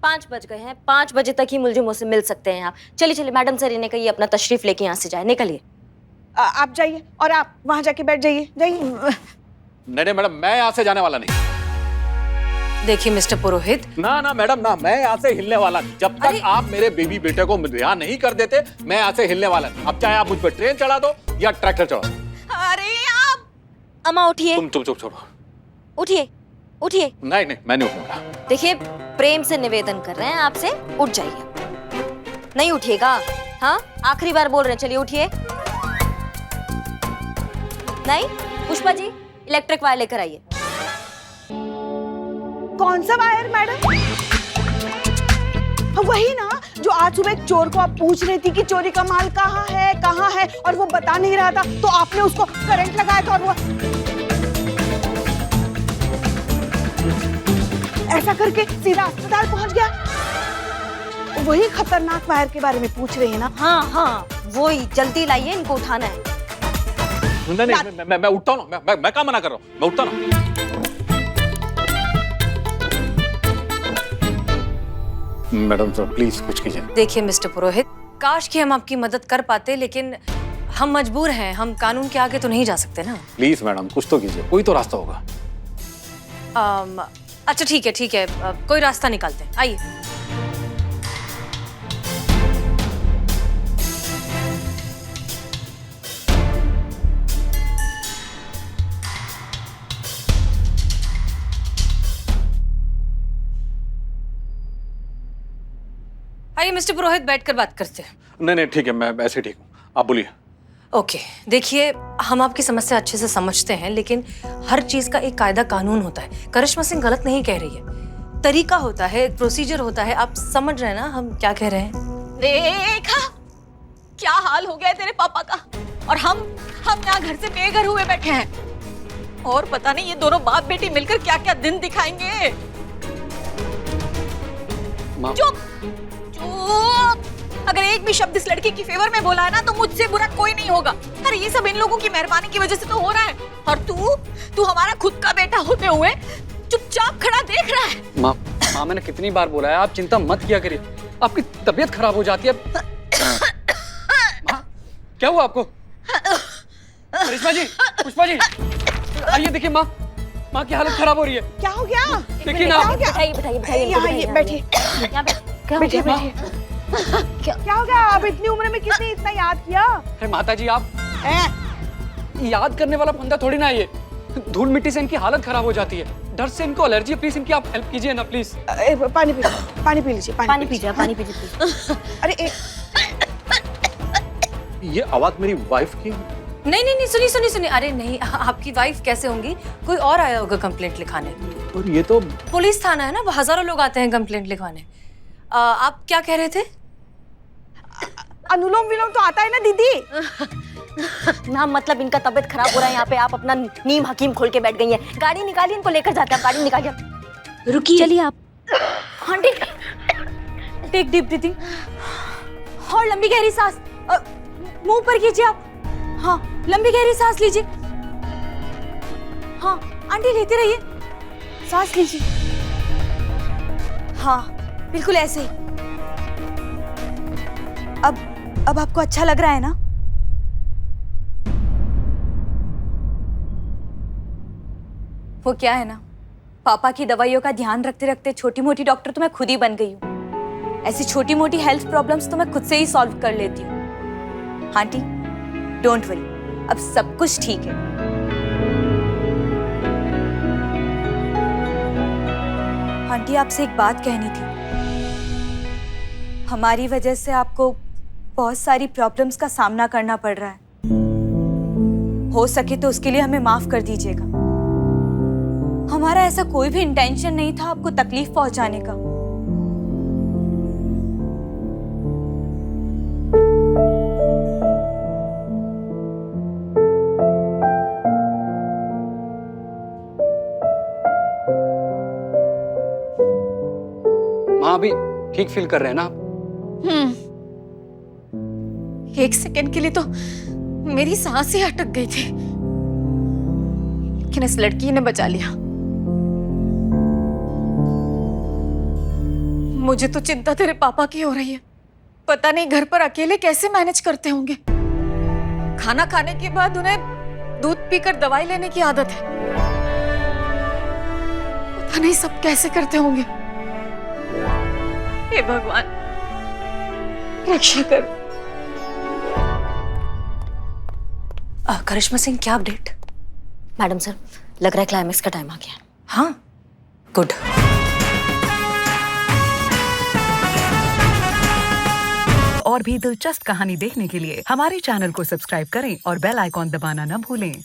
Speaker 2: 5 बज गए हैं। 5 बजे तक ही मुलजिमों से मिल सकते हैं आप। चलिए मैडम सर इन्हें कहिए अपना तशरीफ लेके यहाँ से जाए। निकलिए।
Speaker 3: आप जाइए और आप वहाँ जाके बैठ जाइए।
Speaker 12: नहीं मैडम, मैं यहाँ से जाने वाला नहीं।
Speaker 1: देखिए मिस्टर पुरोहित,
Speaker 12: ना मैडम ना, मैं यहाँ से हिलने वाला नहीं। जब तक आप मेरे बेबी बेटे को रिहा नहीं कर देते, मैं यहाँ से हिलने वाला नहीं। अब चाहे आप मुझ पर ट्रेन चढ़ा दो या ट्रैक्टर चढ़ा दो।
Speaker 7: अरे आप
Speaker 2: अम्मा उठिए।
Speaker 12: तुम चुप छोड़ो।
Speaker 2: उठिए।
Speaker 12: नहीं मैं नहीं उठूंगा।
Speaker 2: देखिए, प्रेम से निवेदन कर रहे हैं आपसे, उठ जाइए। नहीं उठिएगा? हाँ, आखिरी बार बोल रहे हैं। चलिए उठिए। नहीं, पुष्पा जी इलेक्ट्रिक वायर लेकर आइए।
Speaker 3: कौन सा वायर मैडम? वही ना जो आज सुबह एक चोर को आप पूछ रही थी कि चोरी का माल कहाँ है और वो बता नहीं रहा था, तो आपने उसको करंट लगाया था और वो ऐसा करके सीधा अस्पताल पहुंच गया। वही खतरनाक वायर के बारे में पूछ रही है ना?
Speaker 2: हाँ, वही। जल्दी लाइए, इनको उठाना है।
Speaker 12: नहीं, मैं उठता हूँ ना, मैं क्या मना कर रहा हूँ, मैं उठता ना। मैडम साहब प्लीज कुछ कीजिए।
Speaker 1: देखिए मिस्टर पुरोहित, काश कि हम आपकी मदद कर पाते, लेकिन हम मजबूर हैं, हम कानून के आगे तो नहीं जा सकते ना।
Speaker 12: प्लीज मैडम कुछ तो कीजिए, कोई तो रास्ता होगा।
Speaker 1: अच्छा ठीक है, कोई रास्ता निकालते हैं, आइए। आइए मिस्टर पुरोहित, बैठकर बात करते हैं।
Speaker 12: नहीं ठीक है, मैं ऐसे ठीक हूँ, आप बोलिए।
Speaker 1: ओके, देखिए हम आपकी समस्या अच्छे से समझते हैं, लेकिन हर चीज का एक कायदा कानून होता है। करिश्मा सिंह गलत नहीं कह रही है, तरीका होता है, प्रोसीजर होता है, आप समझ रहे हैं ना हम क्या कह रहे हैं।
Speaker 7: देखा क्या हाल हो गया है तेरे पापा का, और हम यहाँ घर से बेघर हुए बैठे हैं, और पता नहीं ये दोनों बाप बेटी मिलकर क्या क्या दिन दिखाएंगे। चुप, अगर एक भी शब्द इस लड़की की फेवर में बोला है ना तो मुझसे बुरा कोई नहीं होगा। अरे ये सब इन लोगों की मेहरबानी की वजह से तो हो रहा है, और तू हमारा खुद का बेटा होते हुए चुपचाप खड़ा देख रहा है।
Speaker 6: माँ मैंने कितनी बार बोला है, आप चिंता मत किया करिए, आपकी तबीयत खराब हो जाती है। माँ क्या हुआ आपको? करिश्मा जी, पुष्पा जी, आइए देखिए माँ की हालत खराब हो रही है।
Speaker 3: क्या हो गया?
Speaker 6: देखिए ना।
Speaker 3: बताइए, बैठिए। बैठिए। क्या हो गया? आप इतनी उम्र में किसने इतना याद किया?
Speaker 6: अरे माता जी, आप याद करने वाला बंदा थोड़ी ना ये, धूल मिट्टी से इनकी हालत खराब हो जाती है, डर से इनको एलर्जी है, प्लीज इनकी आप हेल्प कीजिए ना प्लीज।
Speaker 3: पानी पी लीजिए।
Speaker 2: पानी पीजिए।
Speaker 3: अरे
Speaker 12: ये आवाज मेरी वाइफ की?
Speaker 1: नहीं, सुनिए। अरे नहीं, आपकी वाइफ कैसे होंगी, कोई और आया होगा कंप्लेंट लिखाने।
Speaker 12: और ये तो
Speaker 1: पुलिस थाना है ना, हजारों लोग आते हैं कंप्लेंट लिखवाने। आप क्या कह रहे थे?
Speaker 3: अनुलोम विलोम तो आता है ना दीदी।
Speaker 2: ना मतलब इनका तबीयत खराब हो रहा है यहाँ पे, आप अपना नीम हकीम खोल के बैठ गई हैं। गाड़ी निकालिए, इनको लेकर जाते हैं। गाड़ी निकालिए। रुकिए, चलिए आप। हाँ ठीक, टेक डीप ब्रीथिंग और लंबी गहरी सांस, मुंह पर कीजिए आप। हाँ, लंबी गहरी सांस लीजिए। हाँ आंटी, लेते रहिए, सांस लीजिए। हाँ बिल्कुल ऐसे ही। अब आपको अच्छा लग रहा है ना? वो क्या है ना, पापा की दवाइयों का ध्यान रखते रखते छोटी मोटी डॉक्टर तो मैं खुद ही बन गई हूँ। ऐसी छोटी मोटी हेल्थ प्रॉब्लम्स तो मैं खुद से ही सॉल्व कर लेती हूँ। आंटी डोंट वरी, अब सब कुछ ठीक है। आंटी आपसे एक बात कहनी थी। हमारी वजह से आपको बहुत सारी प्रॉब्लम्स का सामना करना पड़ रहा है। हो सके तो उसके लिए हमें माफ कर दीजिएगा। हमारा ऐसा कोई भी इंटेंशन नहीं था आपको तकलीफ पहुंचाने का।
Speaker 6: माँ अभी ठीक फील कर रहे हैं ना आप?
Speaker 7: एक सेकंड के लिए तो मेरी सांस ही अटक गई थी, लेकिन इस लड़की ने बचा लिया। मुझे तो चिंता तेरे पापा की हो रही है। पता नहीं घर पर अकेले कैसे मैनेज करते होंगे। खाना खाने के बाद उन्हें दूध पीकर दवाई लेने की आदत है। पता नहीं सब कैसे करते होंगे। हे भगवान, रक्षा कर।
Speaker 1: करिश्मा सिंह, क्या अपडेट?
Speaker 2: मैडम सर, लग रहा है क्लाइमेक्स का टाइम आ गया।
Speaker 1: हाँ, गुड।
Speaker 15: और भी दिलचस्प कहानी देखने के लिए हमारे चैनल को सब्सक्राइब करें और बेल आइकॉन दबाना न भूलें।